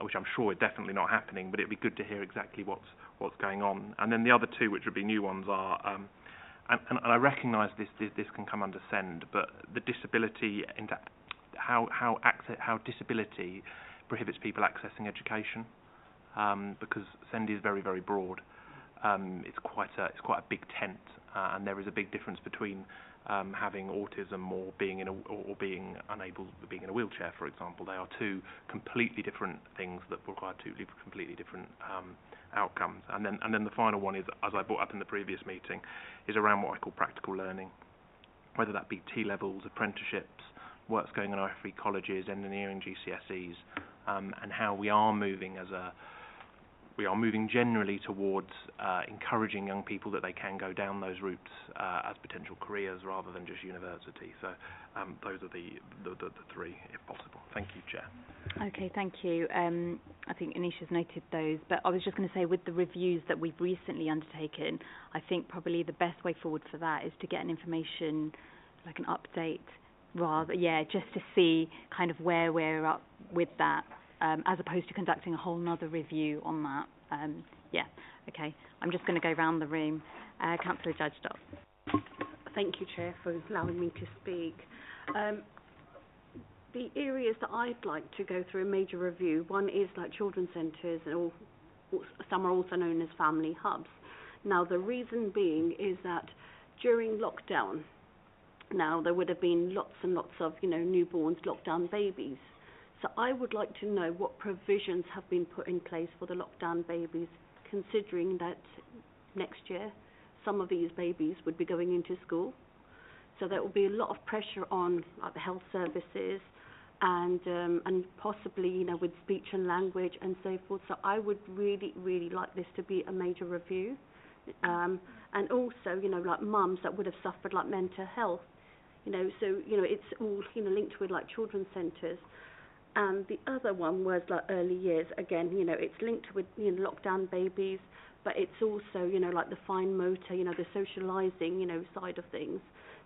Speaker 6: which I'm sure is definitely not happening, but it'd be good to hear exactly what's going on. And then the other two, which would be new ones, are and I recognise this can come under SEND, but the disability into how disability prohibits people accessing education, because SEND is very, very broad. It's quite a big tent, and there is a big difference between having autism or being being unable to be in a wheelchair, for example. They are two completely different things that require two completely different outcomes. And then the final one is, as I brought up in the previous meeting, is around what I call practical learning, whether that be T-levels, apprenticeships, work's going on at FE colleges, engineering GCSEs, and how we are moving generally towards encouraging young people that they can go down those routes as potential careers rather than just university. So those are the three, if possible. Thank you, Chair.
Speaker 1: Okay, thank you. I think Anisha's noted those, but I was just going to say, with the reviews that we've recently undertaken, I think probably the best way forward for that is to get an information, like an update, just to see kind of where we're up with that, as opposed to conducting a whole nother review on that. Okay. I'm just going to go round the room. Councillor Judge-Dodd.
Speaker 3: Thank you, Chair, for allowing me to speak. The areas that I'd like to go through a major review, one is like children's centres, and some are also known as family hubs. Now, the reason being is that during lockdown, now there would have been lots and lots of, newborns, lockdown babies. So I would like to know what provisions have been put in place for the lockdown babies, considering that next year some of these babies would be going into school. So there will be a lot of pressure on the health services and possibly, with speech and language and so forth. So I would really, really like this to be a major review. And also, like mums that would have suffered like mental health, it's all, linked with like children's centres. And the other one was like early years. Again, it's linked with lockdown babies, but it's also like the fine motor, the socialising, side of things.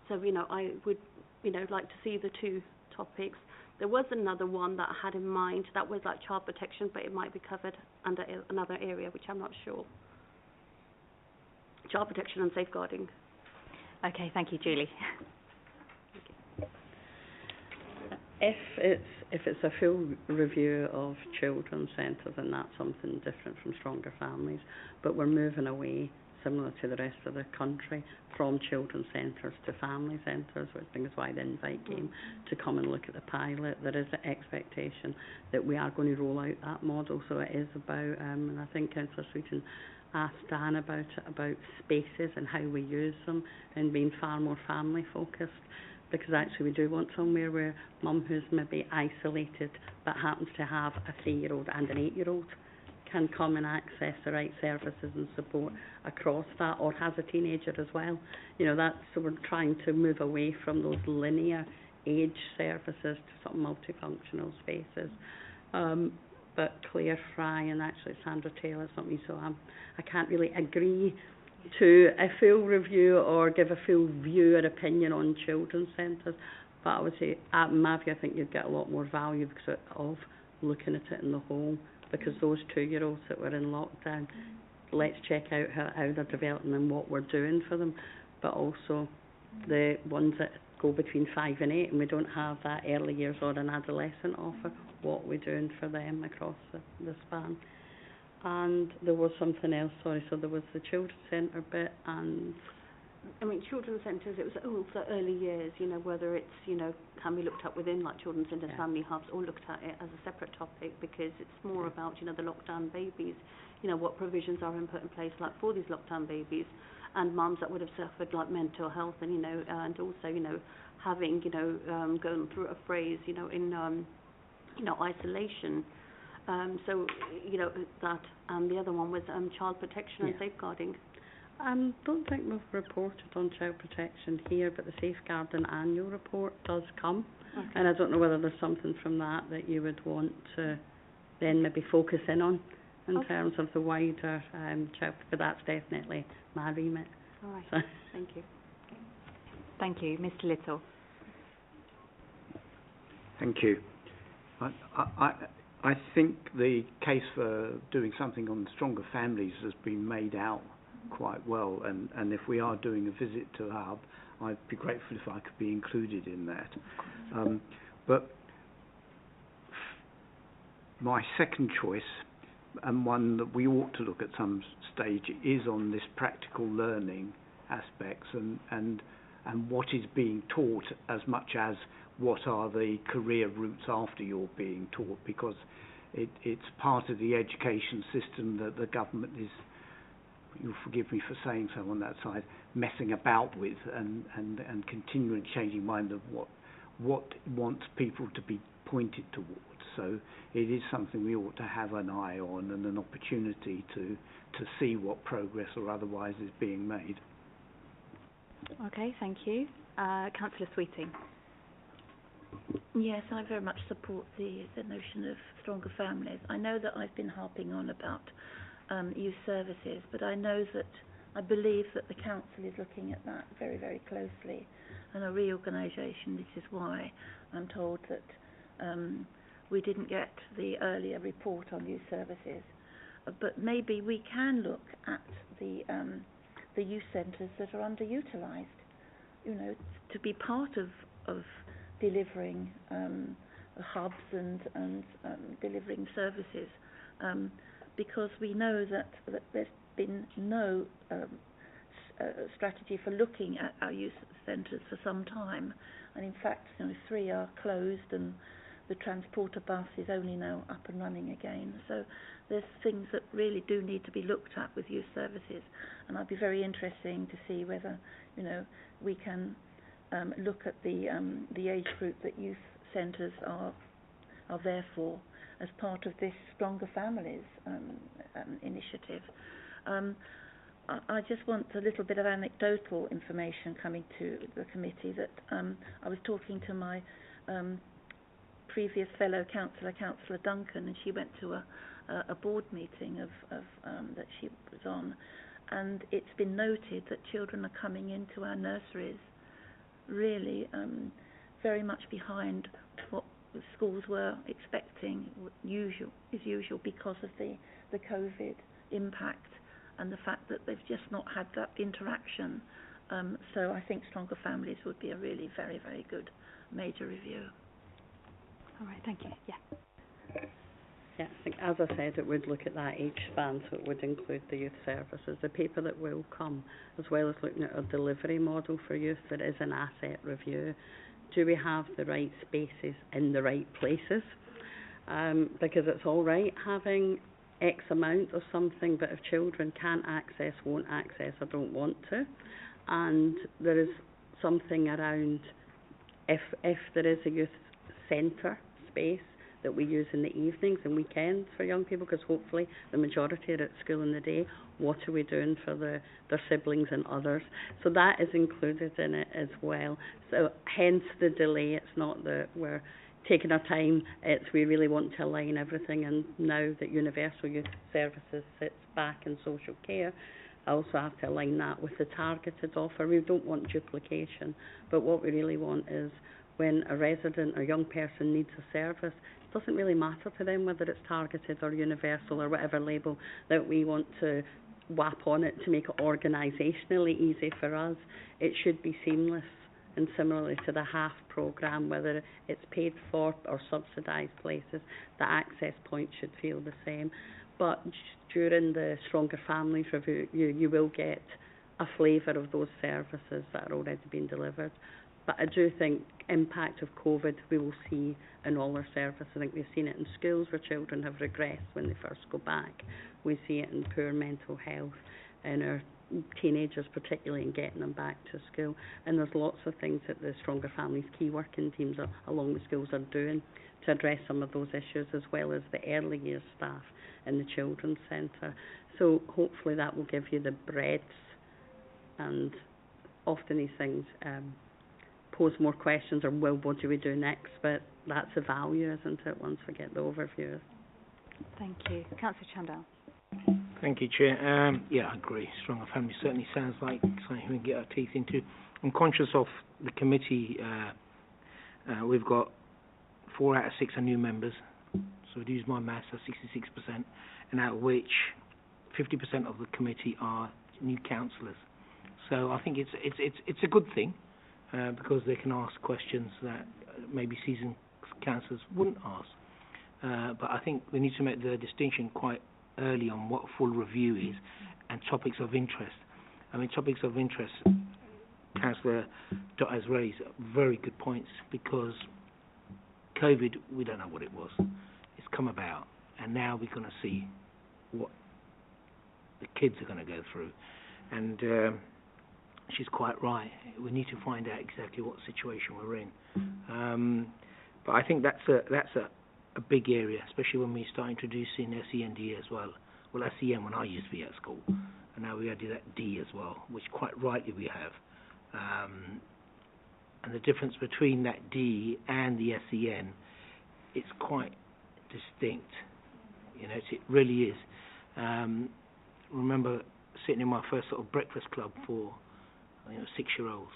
Speaker 3: So I would like to see the two topics. There was another one that I had in mind that was like child protection, but it might be covered under another area, which I'm not sure. Child protection and safeguarding.
Speaker 1: Okay, thank you, Julie.
Speaker 9: If it's a full review of children's centres, then that's something different from Stronger Families. But we're moving away, similar to the rest of the country, from children's centres to family centres, which I think is why the invite came to come and look at the pilot. There is an expectation that we are going to roll out that model. So it is about, and I think Councillor Sweeten asked Dan about it, about spaces and how we use them and being far more family focused. Because actually we do want somewhere where mum who's maybe isolated but happens to have a 3-year-old and an 8-year-old can come and access the right services and support across that, or has a teenager as well. So we're trying to move away from those linear age services to some multifunctional spaces. But Claire Fry and actually Sandra Taylor's not me, so I can't really agree to a full review or give a full view or opinion on children's centres. But I would say at my view, I think you'd get a lot more value because of looking at it in the whole. Because those 2-year-olds that were in lockdown, let's check out how they're developing and what we're doing for them. But also the ones that go between 5 and 8 and we don't have that early years or an adolescent offer, what we're doing for them across the span. And there was something else, sorry, so there was the children's centre bit and...
Speaker 3: children's centres, it was all for early years, whether it's, can be looked at within like children's centres, family hubs, or looked at it as a separate topic, because it's more about, the lockdown babies, what provisions are put in place like for these lockdown babies, and mums that would have suffered like mental health and, and also, having, gone through a phase, in, isolation. So, that, and the other one was child protection and safeguarding.
Speaker 9: Don't think we've reported on child protection here, but the Safeguarding Annual Report does come. Okay. And I don't know whether there's something from that you would want to then maybe focus in on in terms of the wider chapter, but that's definitely my remit.
Speaker 1: All right.
Speaker 9: So.
Speaker 1: Thank you. Thank you. Mr. Little.
Speaker 7: Thank you. I think the case for doing something on stronger families has been made out quite well, and if we are doing a visit to the hub, I'd be grateful if I could be included in that. But my second choice, and one that we ought to look at some stage, is on this practical learning aspects and what is being taught, as much as what are the career routes after you're being taught, because it's part of the education system that the government is, you'll forgive me for saying so on that side, messing about with and continually changing mind of what wants people to be pointed towards. So it is something we ought to have an eye on and an opportunity to see what progress or otherwise is being made.
Speaker 1: Okay, thank you. Councillor Sweeting.
Speaker 3: Yes, I very much support the notion of stronger families. I know that I've been harping on about youth services, but I believe that the council is looking at that very, very closely, and a reorganisation. This is why I'm told that we didn't get the earlier report on youth services, but maybe we can look at the youth centres that are underutilised, to be part of delivering hubs and delivering services, because we know that there's been no strategy for looking at our youth centres for some time, and in fact 3 are closed and the transporter bus is only now up and running again. So there's things that really do need to be looked at with youth services, and I'd be very interesting to see whether we can look at the age group that youth centres are there for as part of this Stronger Families initiative. I just want a little bit of anecdotal information coming to the committee that I was talking to my previous fellow councillor, Councillor Duncan, and she went to a board meeting of that she was on, and it's been noted that children are coming into our nurseries really very much behind what the schools were expecting is usual because of the COVID impact and the fact that they've just not had that interaction. So I think Stronger Families would be a really very, very good major review.
Speaker 1: All right, thank you. Yeah.
Speaker 9: Yeah, I think, as I said, it would look at that age span, so it would include the youth services, the people that will come, as well as looking at a delivery model for youth. There is an asset review. Do we have the right spaces in the right places? Because it's all right having X amount of something, but if children can't access, won't access, or don't want to, and there is something around, if there is a youth centre space that we use in the evenings and weekends for young people, because hopefully the majority are at school in the day, what are we doing for their siblings and others? So that is included in it as well. So hence the delay. It's not that we're taking our time, it's we really want to align everything, and now that Universal Youth Services sits back in social care, I also have to align that with the targeted offer. We don't want duplication, but what we really want is when a resident or young person needs a service, it doesn't really matter to them whether it's targeted or universal or whatever label that we want to whap on it to make it organisationally easy for us. It should be seamless, and similarly to the HAF programme, whether it's paid for or subsidised places, the access point should feel the same. But during the Stronger Families review, you will get a flavour of those services that are already being delivered. But I do think impact of COVID we will see in all our services. I think we've seen it in schools where children have regressed when they first go back. We see it in poor mental health in our teenagers, particularly in getting them back to school. And there's lots of things that the Stronger Families key working teams along the schools are doing to address some of those issues, as well as the early years staff in the Children's Centre. So hopefully that will give you the breadth, and often these things pose more questions, or well, what do we do next? But that's the value, isn't it, once we get the overview.
Speaker 1: Thank you. Councillor Chandal.
Speaker 5: Thank you, Chair. Yeah, I agree. Stronger family certainly sounds like something we can get our teeth into. I'm conscious of the committee. We've got 4 out of 6 are new members, so to use my maths, that's 66%, and out of which 50% of the committee are new councillors. So I think it's a good thing because they can ask questions that maybe seasoned councillors wouldn't ask. But I think we need to make the distinction quite early on what a full review is and topics of interest. I mean, topics of interest, Councillor Dott has raised very good points because COVID, we don't know what it was. It's come about, and now we're going to see what the kids are going to go through. And she's quite right. We need to find out exactly what situation we're in. But I think that's a big area, especially when we start introducing SEND as well. Well, SEN when I used to be at school, and now we added that D as well, which quite rightly we have. And the difference between that D and the SEN, it's quite distinct. You know, it really is. Remember sitting in my first sort of breakfast club for 6-year-olds.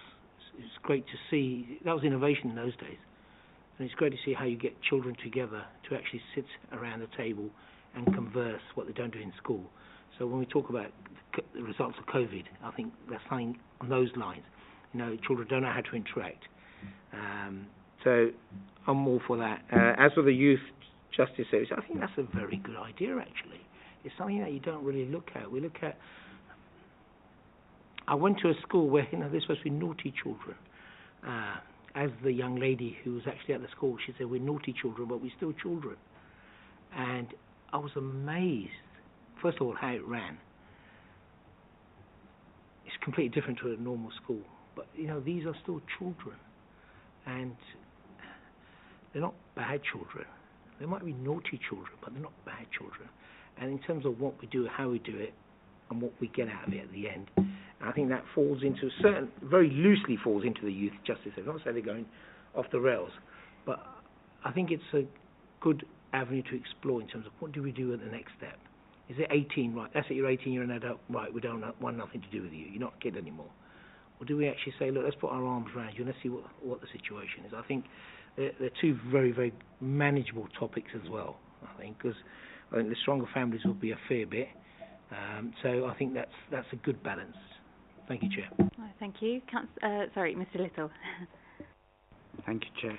Speaker 5: It's great to see. That was innovation in those days. And it's great to see how you get children together to actually sit around the table and converse what they don't do in school. So when we talk about the results of COVID, I think that's something on those lines. You know, children don't know how to interact. So I'm all for that. As for the Youth Justice Service, I think that's a very good idea, actually. It's something that you don't really look at. We look at... I went to a school where, there's supposed to be naughty children. As the young lady who was actually at the school, she said, we're naughty children, but we're still children. And I was amazed, first of all, how it ran. It's completely different to a normal school. But, these are still children. And they're not bad children. They might be naughty children, but they're not bad children. And in terms of what we do, how we do it, and what we get out of it at the end, I think that falls into very loosely falls into the youth justice. I'm not saying they're going off the rails, but I think it's a good avenue to explore in terms of what do we do at the next step. Is it 18, right? That's it, you're 18, you're an adult, right? We don't want nothing to do with you. You're not a kid anymore. Or do we actually say, look, let's put our arms around you and let's see what the situation is? I think they're two very, very manageable topics as well. I think because I think the stronger families will be a fair bit. So I think that's a good balance. Thank you, Chair.
Speaker 1: Thank you. Sorry, Mr. Little.
Speaker 7: Thank you, Chair.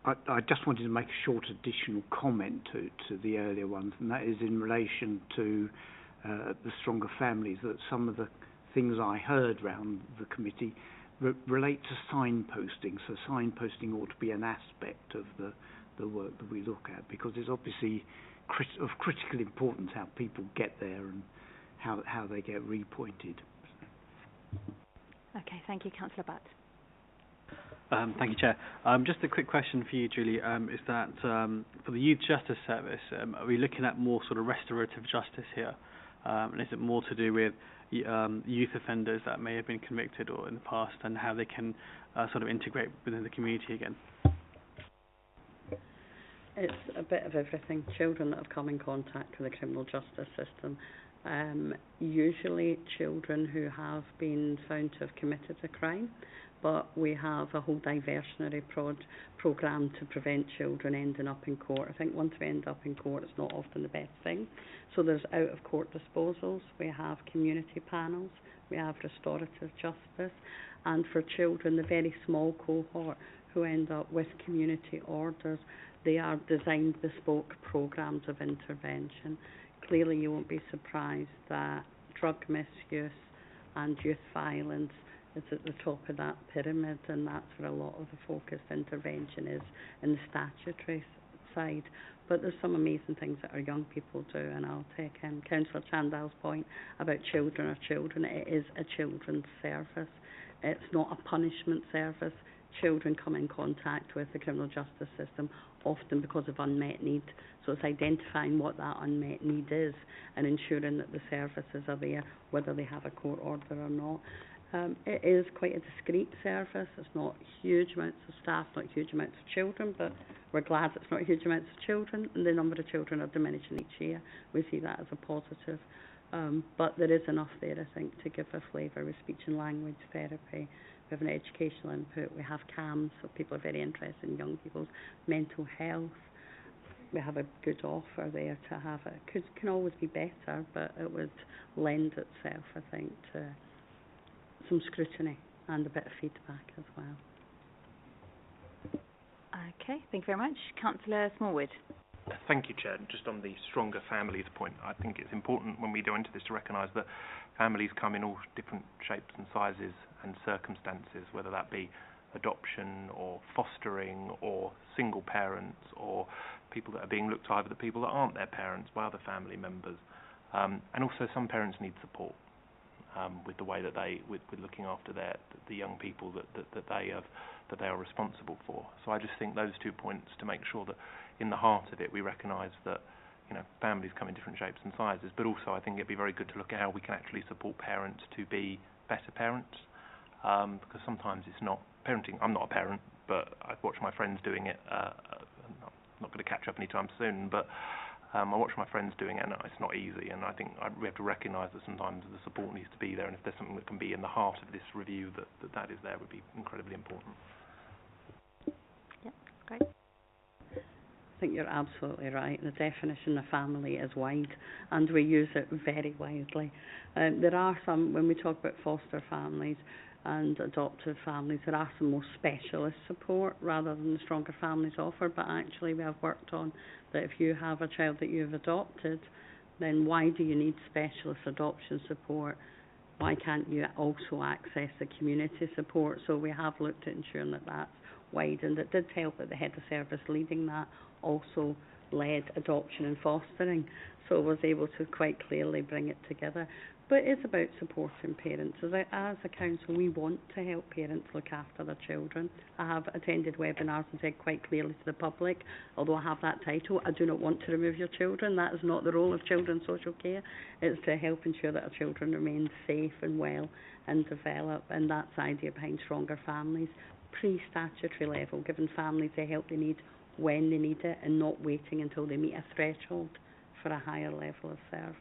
Speaker 7: I just wanted to make a short additional comment to the earlier ones, and that is in relation to the stronger families, that some of the things I heard around the committee relate to signposting. So signposting ought to be an aspect of the work that we look at, because it's obviously of critical importance how people get there and how they get repointed.
Speaker 1: Okay, thank you, Councillor Butt.
Speaker 10: Thank you, Chair. Just a quick question for you, Julie, is that for the Youth Justice Service, are we looking at more sort of restorative justice here? And is it more to do with youth offenders that may have been convicted or in the past, and how they can sort of integrate within the community again?
Speaker 9: It's a bit of everything. Children that have come in contact with the criminal justice system, usually children who have been found to have committed a crime, but we have a whole diversionary programme to prevent children ending up in court. I think once we end up in court, it's not often the best thing. So there's out-of-court disposals, we have community panels, we have restorative justice, and for children, the very small cohort who end up with community orders, they are designed bespoke programmes of intervention. Clearly, you won't be surprised that drug misuse and youth violence is at the top of that pyramid, and that's where a lot of the focused intervention is in the statutory side. But there's some amazing things that our young people do, and I'll take Councillor Chandal's point about children are children. It is a children's service. It's not a punishment service. Children come in contact with the criminal justice system often because of unmet need. So it's identifying what that unmet need is and ensuring that the services are there, whether they have a court order or not. It is quite a discreet service. It's not huge amounts of staff, not huge amounts of children, but we're glad it's not huge amounts of children, and the number of children are diminishing each year. We see that as a positive. But there is enough there, I think, to give a flavour with speech and language therapy. We have an educational input. We have CAMs, so people are very interested in young people's mental health. We have a good offer there to have it. Can always be better, but it would lend itself, I think, to some scrutiny and a bit of feedback as well.
Speaker 1: Okay, thank you very much. Councillor Smallwood.
Speaker 6: Thank you, Chair. Just on the stronger families point, I think it's important when we go into this to recognise that families come in all different shapes and sizes and circumstances, whether that be adoption or fostering or single parents or people that are being looked after, the people that aren't their parents by other family members. And also some parents need support with the way that with looking after the young people that they are responsible for. So I just think those 2 points to make sure that in the heart of it we recognise that families come in different shapes and sizes, but also I think it'd be very good to look at how we can actually support parents to be better parents, because sometimes it's not parenting. I'm not a parent, but I've watched my friends doing it. I'm not going to catch up anytime soon, but I watch my friends doing it, and it's not easy, and I think we have to recognise that sometimes the support needs to be there, and if there's something that can be in the heart of this review that is there, would be incredibly important.
Speaker 1: Yeah, great.
Speaker 9: I think you're absolutely right. The definition of family is wide, and we use it very widely. There are some, when we talk about foster families and adoptive families, there are some more specialist support rather than the stronger families offer, but actually we have worked on that if you have a child that you've adopted, then why do you need specialist adoption support? Why can't you also access the community support? So we have looked at ensuring that that's wide, and it did help that the head of service leading that also led adoption and fostering, so was able to quite clearly bring it together. But it's about supporting parents. As a council, we want to help parents look after their children. I have attended webinars and said quite clearly to the public, although I have that title, I do not want to remove your children. That is not the role of children's social care. It's to help ensure that our children remain safe and well and develop, and that's the idea behind stronger families. Pre-statutory level, giving families the help they need when they need it and not waiting until they meet a threshold for a higher level of service.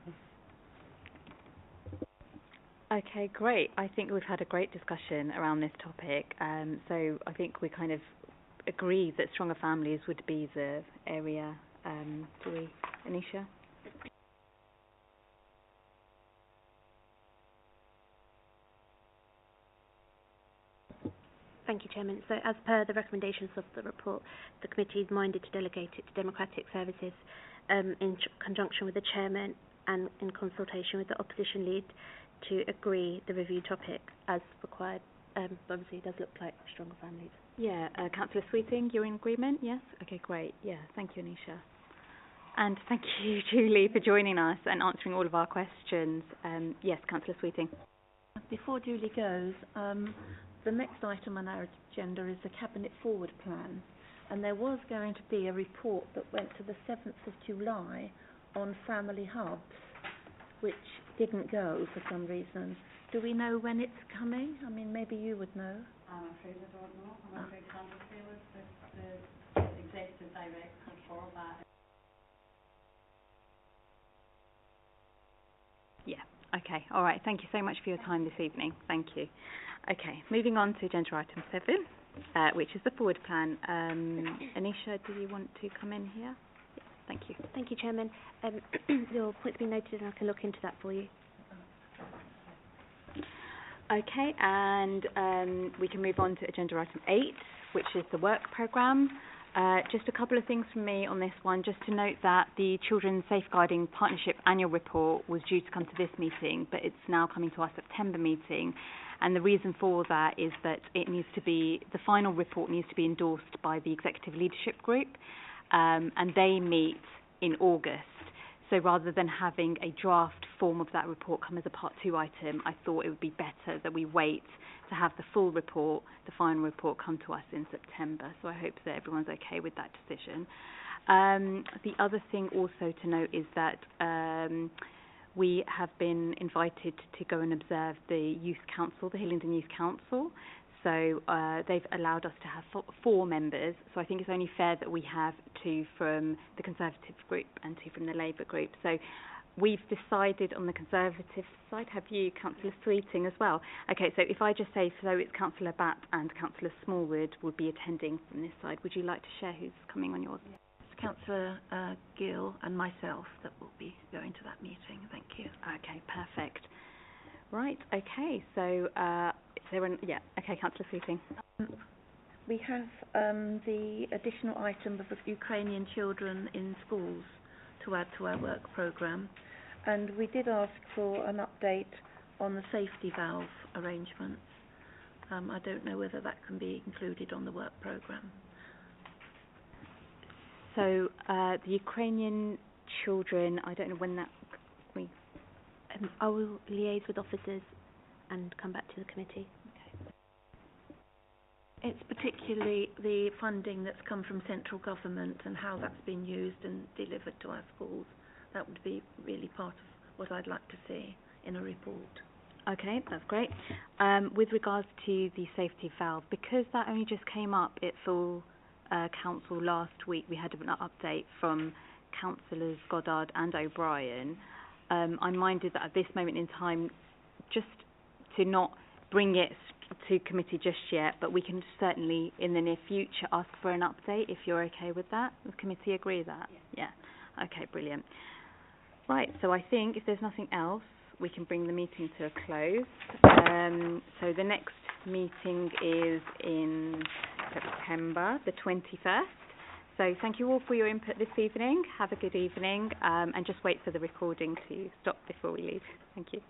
Speaker 1: Okay, great. I think we've had a great discussion around this topic. So I think we kind of agree that stronger families would be the area. Do we, Anisha?
Speaker 2: Thank you, Chairman. So as per the recommendations of the report, the committee is minded to delegate it to Democratic Services in conjunction with the Chairman and in consultation with the Opposition Lead to agree the review topic as required. Obviously, it does look like stronger families.
Speaker 1: Yeah, Councillor Sweeting, you're in agreement? Yes? Okay, great. Yeah, thank you, Anisha. And thank you, Julie, for joining us and answering all of our questions. Yes, Councillor Sweeting.
Speaker 3: Before Julie goes, the next item on our agenda is the Cabinet Forward Plan, and there was going to be a report that went to the 7th of July on family hubs, which didn't go for some reason. Do we know when it's coming? I mean, maybe you would know.
Speaker 9: I'm afraid I don't know. I'm afraid Sandra Taylor is the executive director for that.
Speaker 1: Yeah, okay, all right. Thank you so much for your time this evening. Thank you. Okay, moving on to agenda item 7, which is the forward plan. Anisha, do you want to come in here? Yeah, thank you.
Speaker 2: Thank you, Chairman. Your point's been noted and I can look into that for you.
Speaker 1: Okay, and we can move on to agenda item 8, which is the work programme. Just a couple of things from me on this one. Just to note that the Children's Safeguarding Partnership annual report was due to come to this meeting, but it's now coming to our September meeting. And the reason for that is that it needs to be, the final report needs to be endorsed by the Executive Leadership Group, and they meet in August. So rather than having a draft form of that report come as a Part 2 item, I thought it would be better that we wait to have the full report, the final report, come to us in September. So I hope that everyone's okay with that decision. The other thing also to note is that we have been invited to go and observe the Youth Council, the Hillingdon Youth Council. So they've allowed us to have 4 members. So I think it's only fair that we have 2 from the Conservative group and 2 from the Labour group. So we've decided on the Conservative side. Have you, Councillor Sweeting, as well? Okay, so if I just say, so it's Councillor Batt and Councillor Smallwood will be attending from this side. Would you like to share who's coming on yours?
Speaker 3: It's Councillor Gill and myself that will be going to that meeting. Thank you.
Speaker 1: Okay, perfect. Right, okay, so is there an, Councillor Sweeting.
Speaker 3: We have the additional item of Ukrainian children in schools to add to our work programme, and we did ask for an update on the safety valve arrangements. I don't know whether that can be included on the work programme.
Speaker 1: So the Ukrainian children, I don't know when that we.
Speaker 2: I will liaise with officers and come back to the committee.
Speaker 3: It's particularly the funding that's come from central government and how that's been used and delivered to our schools. That would be really part of what I'd like to see in a report.
Speaker 1: Okay, that's great. With regards to the safety valve, because that only just came up at full council last week, we had an update from Councillors Goddard and O'Brien. I'm minded that at this moment in time, just to not bring it to committee just yet, but we can certainly in the near future ask for an update if you're okay with that. Does the committee agree with that? Yeah. Okay, brilliant. Right, so I think if there's nothing else, we can bring the meeting to a close. So the next meeting is in September, the 21st. So thank you all for your input this evening. Have a good evening, and just wait for the recording to stop before we leave. Thank you.